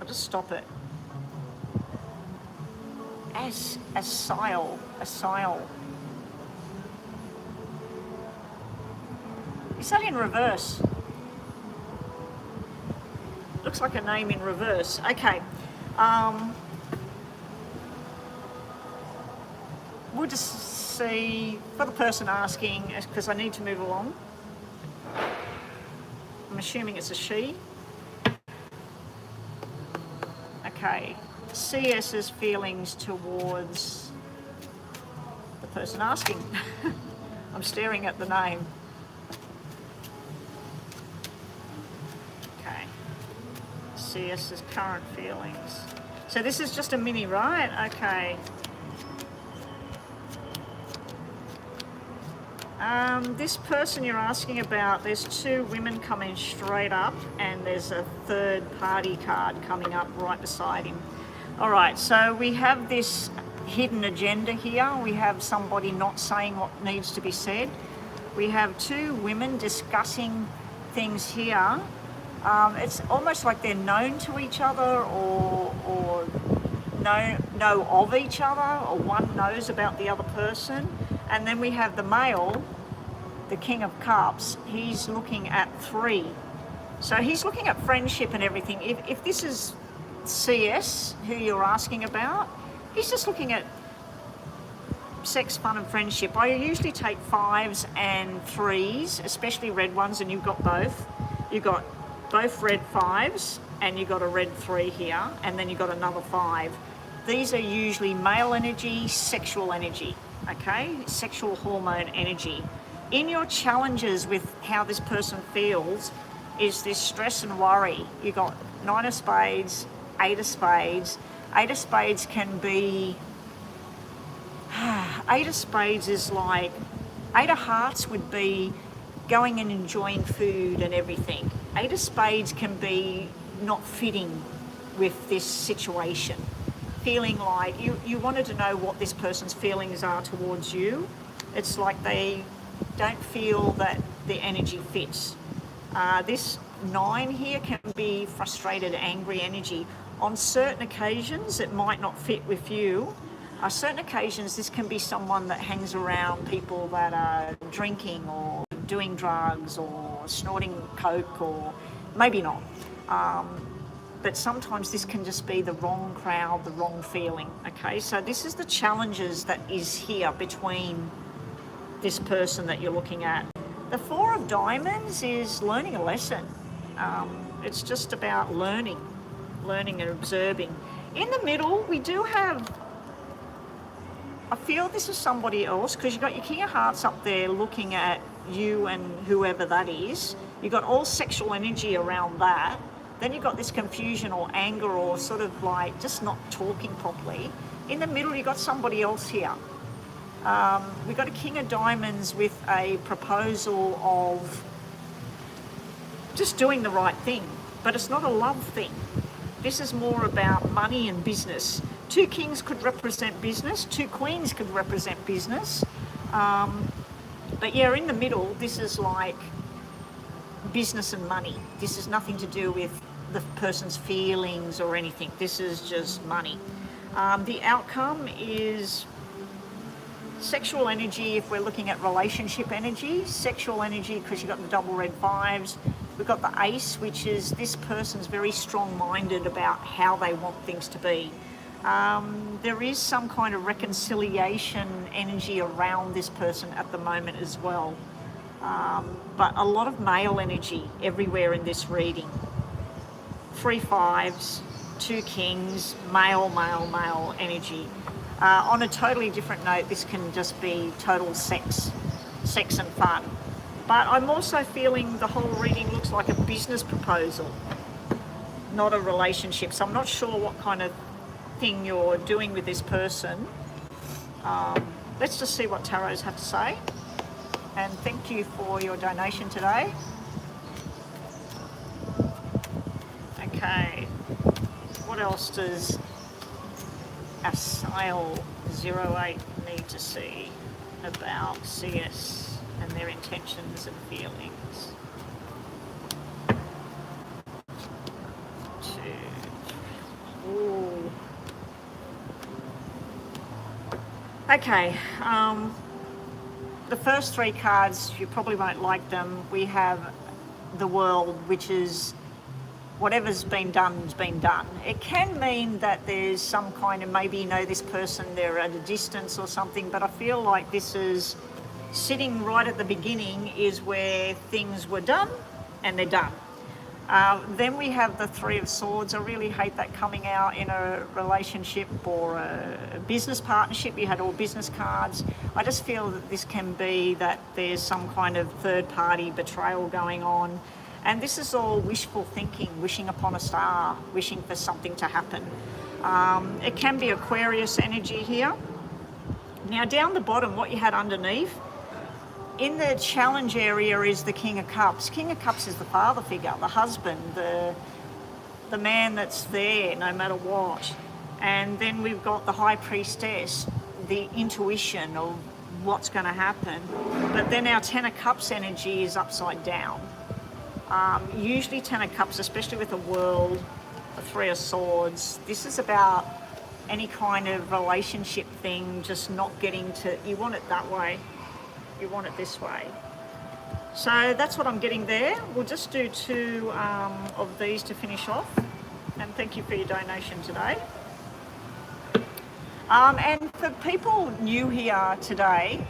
just stop it. Asil. Is that in reverse? Looks like a name in reverse. Okay. We'll just see, for the person asking, because I need to move along. I'm assuming it's a she. Okay. CS's feelings towards the person asking. I'm staring at the name. Okay. CS's current feelings. So this is just a mini, right? Okay. This person you're asking about, there's 2 women coming straight up and there's a 3rd party card coming up right beside him. All right, so we have this hidden agenda here. We have somebody not saying what needs to be said. We have two women discussing things here. It's almost like they're known to each other, or know of each other, or one knows about the other person. And then we have the male, the King of Cups. He's looking at 3. So he's looking at friendship and everything. If this is CS, who you're asking about, he's just looking at sex, fun and friendship. I usually take 5s and 3s, especially red ones, and you've got both. You've got both red 5s and you've got a red 3 here, and then you've got another 5. These are usually male energy, sexual energy, okay? Sexual hormone energy. In your challenges with how this person feels is this stress and worry. You've got 9 of spades, 8 of spades. 8 of spades can be... 8 of spades is like... 8 of hearts would be going and enjoying food and everything. 8 of spades can be not fitting with this situation. Feeling like you wanted to know what this person's feelings are towards you. It's like they don't feel that the energy fits. This 9 here can be frustrated, angry energy. On certain occasions, it might not fit with you. On certain occasions, this can be someone that hangs around people that are drinking or doing drugs or snorting coke, or maybe not. But sometimes this can just be the wrong crowd, the wrong feeling, okay? So this is the challenges that is here between this person that you're looking at. The 4 of diamonds is learning a lesson. It's just about learning and observing. In the middle, we do have, I feel this is somebody else, because you've got your King of Hearts up there looking at you and whoever that is. You've got all sexual energy around that. Then you've got this confusion or anger, or sort of like just not talking properly. In the middle, you've got somebody else here. We've got a King of Diamonds with a proposal of just doing the right thing, but it's not a love thing. This is more about money and business. 2 kings could represent business, 2 queens could represent business. But yeah, in the middle, this is like business and money. This is nothing to do with the person's feelings or anything. This is just money. The outcome is sexual energy if we're looking at relationship energy. Sexual energy because you've got the double red 5s. We've got the ace, which is this person's very strong-minded about how they want things to be. There is some kind of reconciliation energy around this person at the moment as well. But a lot of male energy everywhere in this reading. 3 5s, 2 kings, male energy. On a totally different note, this can just be total sex and fun. But I'm also feeling the whole reading looks like a business proposal, not a relationship. So I'm not sure what kind of thing you're doing with this person. Let's just see what tarots have to say. And thank you for your donation today. Okay, what else does Asail 08 need to see about CS and their intentions and feelings? 2. Ooh. Okay, the first 3 cards, you probably won't like them. We have the World, which is whatever's been done has been done. It can mean that there's some kind of, maybe you know this person, they're at a distance or something, but I feel like this is sitting right at the beginning is where things were done and they're done. Then we have the 3 of Swords. I really hate that coming out in a relationship or a business partnership. You had all business cards. I just feel that this can be that there's some kind of third-party betrayal going on. And this is all wishful thinking, wishing upon a star, wishing for something to happen. It can be Aquarius energy here. Now down the bottom, what you had underneath, in the challenge area is the King of Cups. King of Cups is the father figure, the husband, the man that's there no matter what. And then we've got the High Priestess, the intuition of what's going to happen. But then our Ten of Cups energy is upside down. Usually Ten of Cups, especially with the World, the Three of Swords, this is about any kind of relationship thing, just not getting to, you want it that way, you want it this way. So that's what I'm getting there. We'll just do 2 of these to finish off. And thank you for your donation today. And for people new here today,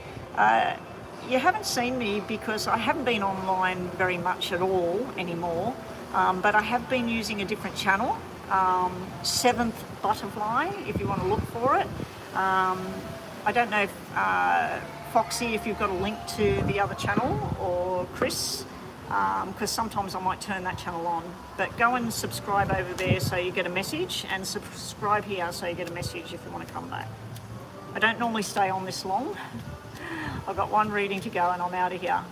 you haven't seen me because I haven't been online very much at all anymore, but I have been using a different channel, 7th Butterfly, if you want to look for it. I don't know if Foxy, if you've got a link to the other channel, or Chris, because sometimes I might turn that channel on. But go and subscribe over there so you get a message, and subscribe here so you get a message if you want to come back. I don't normally stay on this long. I've got 1 reading to go and I'm out of here.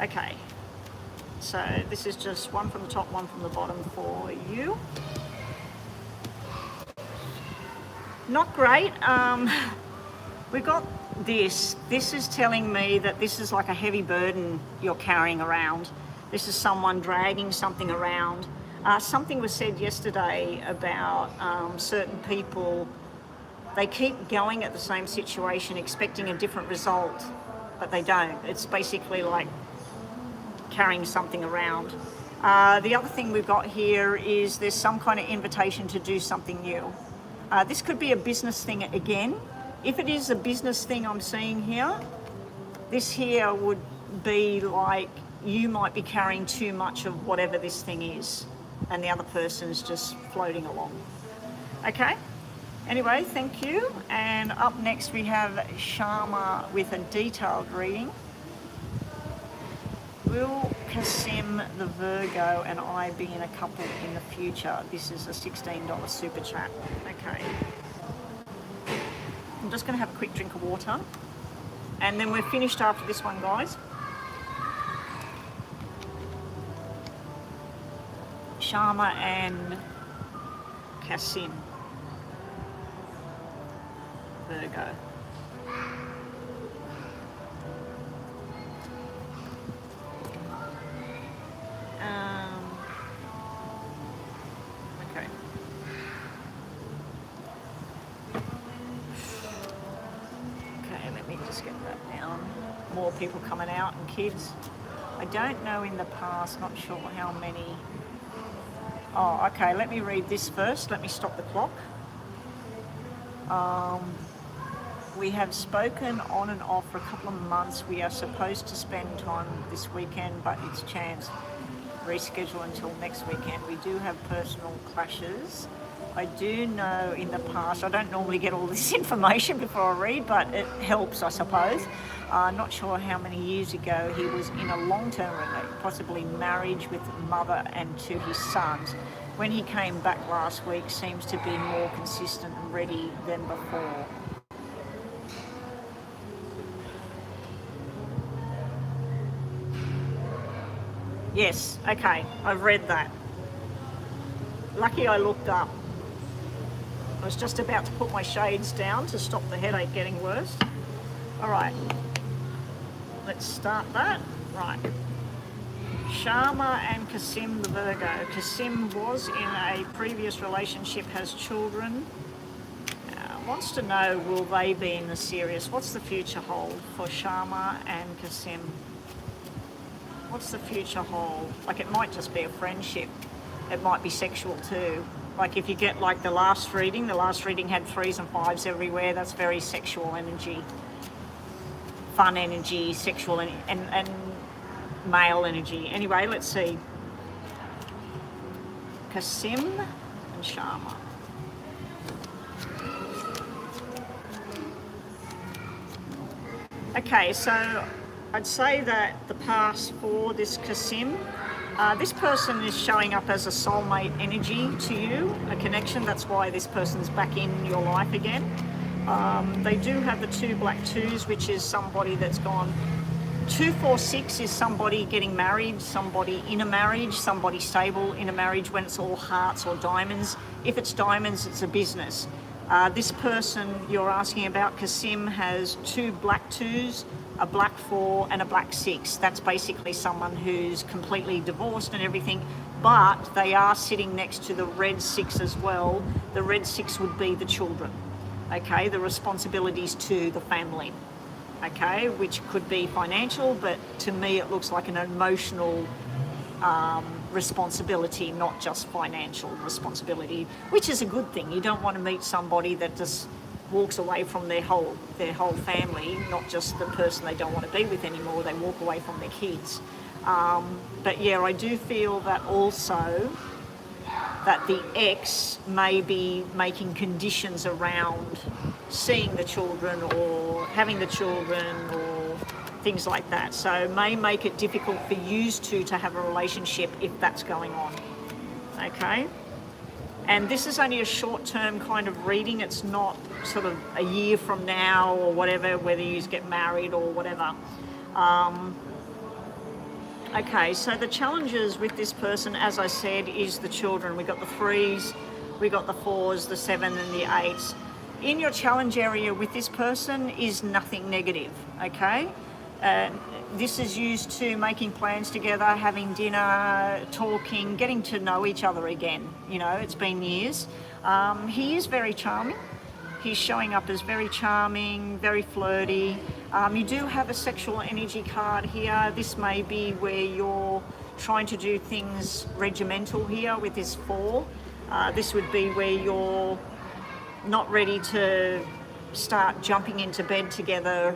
Okay, so this is just 1 from the top, 1 from the bottom for you. Not great. We got this. This is telling me that this is like a heavy burden you're carrying around. This is someone dragging something around. Something was said yesterday about certain people, they keep going at the same situation expecting a different result, but they don't. It's basically like carrying something around. The other thing we've got here is there's some kind of invitation to do something new. This could be a business thing again. If it is a business thing I'm seeing here, this here would be like you might be carrying too much of whatever this thing is, and the other person's just floating along. Okay? Anyway, thank you. And up next we have Sharma with a detailed reading. Will Kasim the Virgo and I be in a couple in the future? This is a $16 super chat. Okay. I'm just going to have a quick drink of water. And then we're finished after this one, guys. Sharma and Kasim. Virgo. Okay. Okay, let me just get that down. More people coming out and kids. I don't know in the past, not sure how many. Oh, okay, let me read this first. Let me stop the clock. We have spoken on and off for a couple of months. We are supposed to spend time this weekend, but it's chance. Reschedule until next weekend. We do have personal clashes. I do know in the past, I don't normally get all this information before I read, but it helps, I suppose. Not sure how many years ago he was in a long-term relationship, possibly marriage with mother and 2 his sons. When he came back last week, seems to be more consistent and ready than before. Yes, okay, I've read that. Lucky I looked up. I was just about to put my shades down to stop the headache getting worse. All right, let's start that. Right. Sharma and Kasim the Virgo. Kasim was in a previous relationship, has children. Wants to know, will they be in the serious? What's the future hold for Sharma and Kasim? What's the future hold? Like, it might just be a friendship. It might be sexual too. Like, if you get like the last reading had 3s and 5s everywhere. That's very sexual energy, fun energy, sexual and male energy. Anyway, let's see. Kasim and Sharma. Okay, so I'd say that the past for this Kasim, this person is showing up as a soulmate energy to you, a connection. That's why this person's back in your life again. They do have the 2 black 2s, which is somebody that's gone 246 is somebody getting married, somebody in a marriage, somebody stable in a marriage when it's all hearts or diamonds. If it's diamonds, it's a business. This person you're asking about, Kasim, has 2 black 2s, a black 4 and a black 6. That's basically someone who's completely divorced and everything, but they are sitting next to the red 6 as well. The red 6 would be the children, okay, the responsibilities to the family. Okay, which could be financial, but to me it looks like an emotional responsibility, not just financial responsibility, which is a good thing. You don't want to meet somebody that just walks away from their whole family, not just the person they don't want to be with anymore, they walk away from their kids. But yeah, I do feel that also that the ex may be making conditions around seeing the children or having the children or things like that. So may make it difficult for you two to have a relationship if that's going on. Okay? And this is only a short-term kind of reading. It's not sort of a year from now or whatever, whether you get married or whatever. Okay, so the challenges with this person, as I said, is the children. We got the 3s, we got the 4s, the 7 and the 8s. In your challenge area with this person is nothing negative, okay? This is used to making plans together, having dinner, talking, getting to know each other again. You know, it's been years. He is very charming. He's showing up as very charming, very flirty. You do have a sexual energy card here. This may be where you're trying to do things regimental here with this 4. This would be where you're not ready to start jumping into bed together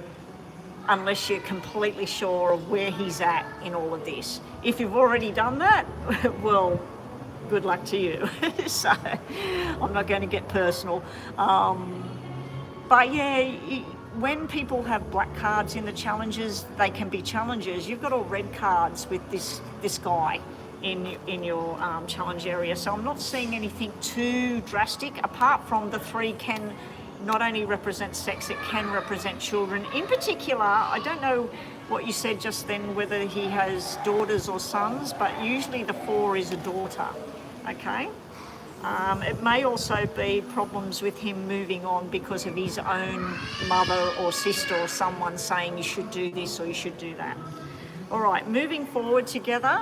unless you're completely sure of where he's at in all of this. If you've already done that, well, good luck to you. So I'm not going to get personal. But yeah, when people have black cards in the challenges, they can be challenges. You've got all red cards with this guy in your challenge area. So I'm not seeing anything too drastic, apart from the 3 can not only represent sex, it can represent children. In particular, I don't know what you said just then, whether he has daughters or sons, but usually the 4 is a daughter, okay? It may also be problems with him moving on because of his own mother or sister or someone saying you should do this or you should do that. All right, moving forward together.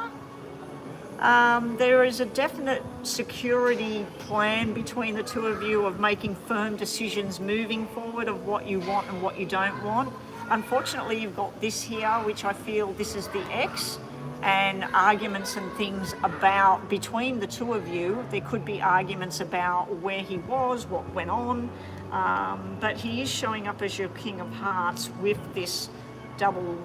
There is a definite security plan between the 2 of you of making firm decisions moving forward of what you want and what you don't want. Unfortunately, you've got this here, which I feel this is the ex, and arguments and things about between the 2 of you. There could be arguments about where he was, what went on, but he is showing up as your King of Hearts with this double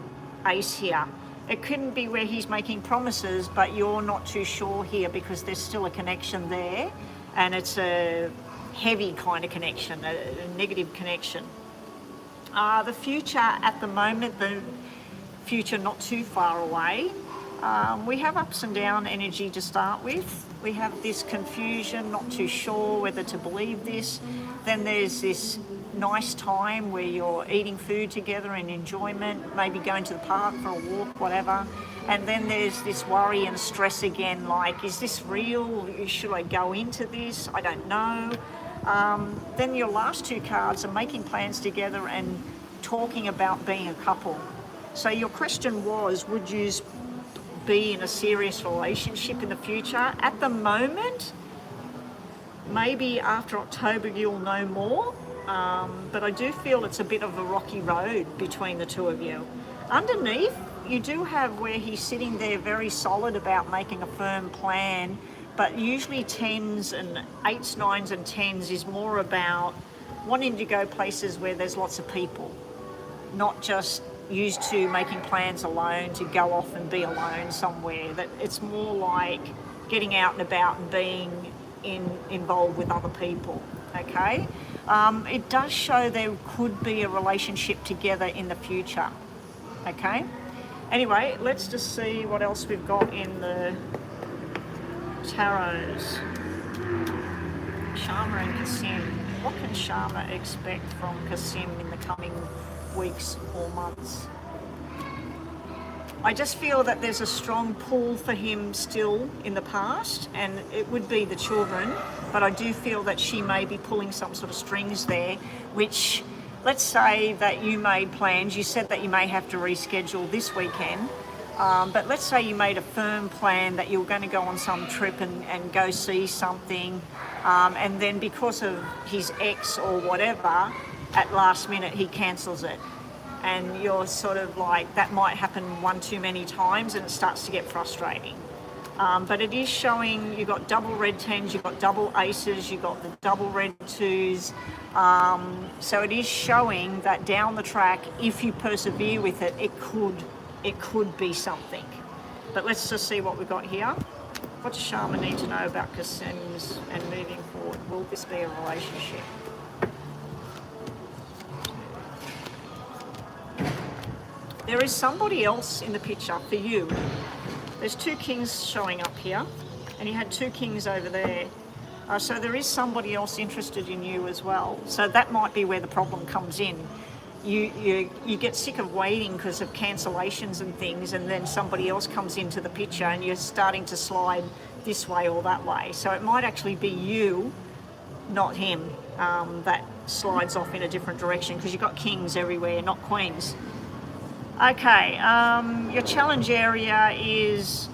ace here. It couldn't be where he's making promises, but you're not too sure here because there's still a connection there, and it's a heavy kind of connection, a negative connection. The future at the moment, the future not too far away, we have ups and down energy to start with. We have this confusion, not too sure whether to believe this. Then there's this nice time where you're eating food together and enjoyment, maybe going to the park for a walk, whatever. And then there's this worry and stress again, like, is this real? Should I go into this? I don't know. Then your last 2 cards are making plans together and talking about being a couple. So your question was, would you be in a serious relationship in the future? At the moment, maybe after October you'll know more. But I do feel it's a bit of a rocky road between the 2 of you. Underneath, you do have where he's sitting there very solid about making a firm plan, but usually 10s and 8s, 9s and 10s is more about wanting to go places where there's lots of people, not just used to making plans alone to go off and be alone somewhere. That it's more like getting out and about and being involved with other people, okay? It does show there could be a relationship together in the future, okay? Anyway, let's just see what else we've got in the tarots. Sharma and Kasim. What can Sharma expect from Kasim in the coming weeks or months? I just feel that there's a strong pull for him still in the past, and it would be the children, but I do feel that she may be pulling some sort of strings there, which, let's say that you made plans, you said that you may have to reschedule this weekend, but let's say you made a firm plan that you were going to go on some trip and go see something, and then because of his ex or whatever, at last minute he cancels it. And you're sort of like, that might happen one too many times and it starts to get frustrating. But it is showing you've got double red 10s, you've got double aces, you've got the double red 2s. So it is showing that down the track, if you persevere with it, it could be something. But let's just see what we've got here. What does Shaman need to know about Cassandras and moving forward? Will this be a relationship? There is somebody else in the picture for you. There's 2 kings showing up here, and you had 2 kings over there. So there is somebody else interested in you as well. So that might be where the problem comes in. You get sick of waiting because of cancellations and things, and then somebody else comes into the picture and you're starting to slide this way or that way. So it might actually be you, not him, that slides off in a different direction, because you've got kings everywhere, not queens. Okay, your challenge area is,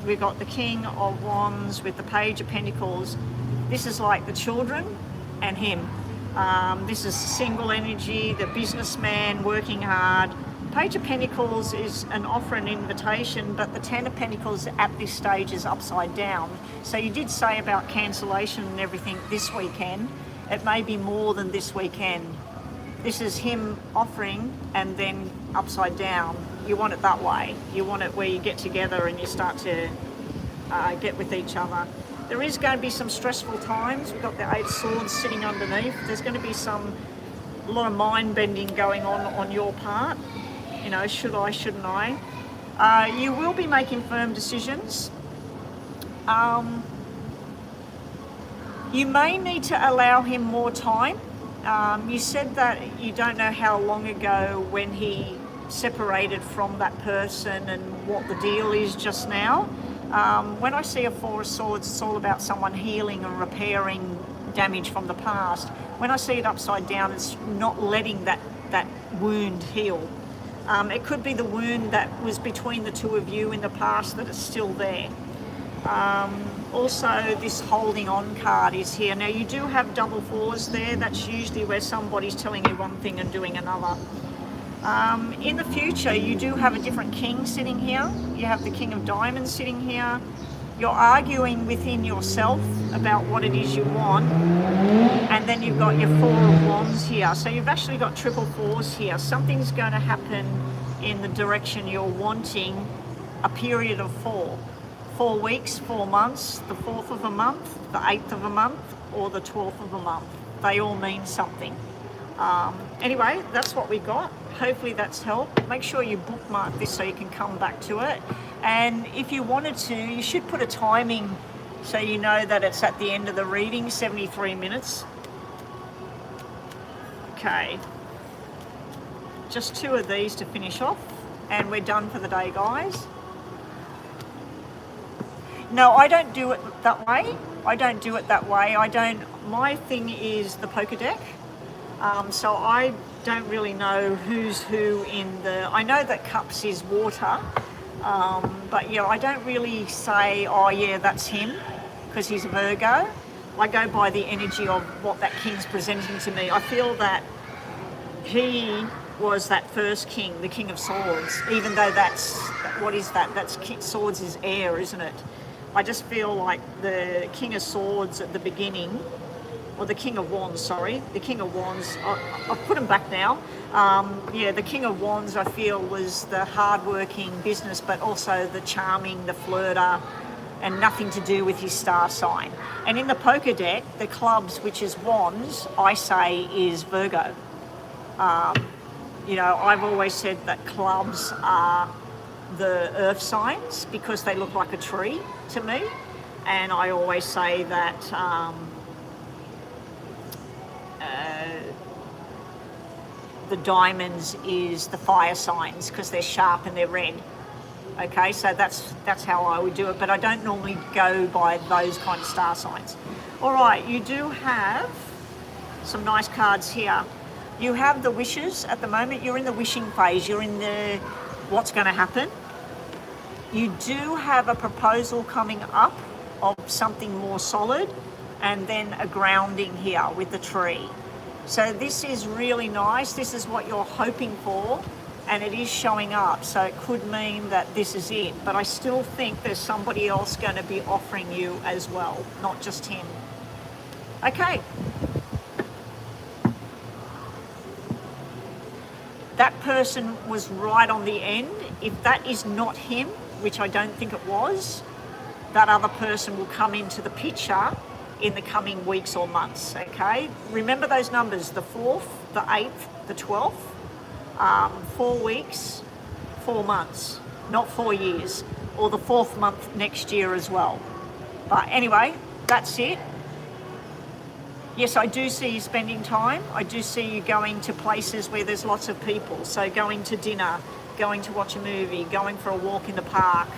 we've got the King of Wands with the Page of Pentacles. This is like the children and him. This is single energy, the businessman working hard. Page of Pentacles is an offer and invitation, but the Ten of Pentacles at this stage is upside down. So you did say about cancellation and everything this weekend. It may be more than this weekend. This is him offering and then upside down. You want it that way. You want it where you get together and you start to get with each other. There is going to be some stressful times. We've got the 8 of Swords sitting underneath. There's going to be a lot of mind bending going on your part. You know, should I, shouldn't I? You will be making firm decisions. You may need to allow him more time. You said that you don't know how long ago when he separated from that person and what the deal is just now. When I see a 4 of Swords, it's all about someone healing and repairing damage from the past. When I see it upside down, it's not letting that wound heal. It could be the wound that was between the 2 of you in the past that is still there. Also, this holding on card is here. Now, you do have double 4s there. That's usually where somebody's telling you one thing and doing another. In the future, you do have a different king sitting here. You have the King of Diamonds sitting here. You're arguing within yourself about what it is you want. And then you've got your 4 of Wands here. So you've actually got triple 4s here. Something's going to happen in the direction you're wanting a period of 4. 4 weeks, 4 months, the 4th of a month, the 8th of a month, or the 12th of a month. They all mean something. Anyway, that's what we got. Hopefully that's helped. Make sure you bookmark this so you can come back to it. And if you wanted to, you should put a timing so you know that it's at the end of the reading, 73 minutes. Okay. Just 2 of these to finish off, and we're done for the day, guys. No, I don't do it that way. My thing is the poker deck. So I don't really know who's who in the... I know that cups is water, but yeah, I don't really say, oh yeah, that's him, because he's a Virgo. I go by the energy of what that king's presenting to me. I feel that he was that first king, the King of Swords, even though that's... What is that? That's Swords is air, isn't it? I just feel like the King of Swords at the beginning, or the King of Wands, sorry. The King of Wands, I've put him back now. Yeah, the King of Wands, I feel, was the hard-working business, but also the charming, the flirter, and nothing to do with his star sign. And in the poker deck, the clubs, which is Wands, I say is Virgo. You know, I've always said that clubs are the earth signs because they look like a tree to me. And I always say that the diamonds is the fire signs because they're sharp and they're red. Okay, so that's how I would do it, but I don't normally go by those kind of star signs. All right, you do have some nice cards here. You have the wishes at the moment. You're in the wishing phase. You're in the what's going to happen. You do have a proposal coming up of something more solid, and then a grounding here with the tree. So this is really nice. This is what you're hoping for, and it is showing up. So it could mean that this is it, but I still think there's somebody else going to be offering you as well, not just him. Okay. That person was right on the end. If that is not him, which I don't think it was, that other person will come into the picture in the coming weeks or months, okay? Remember those numbers, the 4th, the 8th, the 12th, 4 weeks, 4 months, not 4 years, or the 4th month next year as well. But anyway, that's it. Yes, I do see you spending time. I do see you going to places where there's lots of people. So going to dinner, going to watch a movie, going for a walk in the park,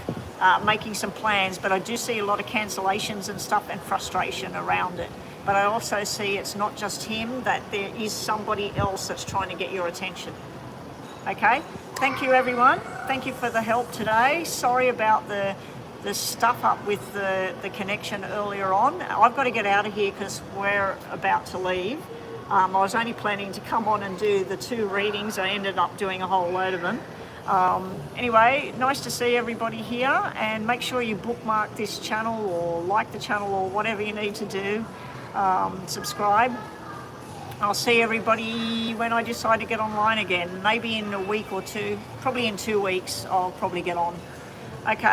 making some plans. But I do see a lot of cancellations and stuff and frustration around it. But I also see it's not just him, that there is somebody else that's trying to get your attention. Okay? Thank you, everyone. Thank you for the help today. Sorry about the stuff up with the connection earlier on. I've got to get out of here because we're about to leave. I was only planning to come on and do the 2 readings. I ended up doing a whole load of them. Anyway, nice to see everybody here, and make sure you bookmark this channel or like the channel or whatever you need to do. Subscribe. I'll see everybody when I decide to get online again, maybe in a week or 2, probably in 2 weeks I'll probably get on. Okay.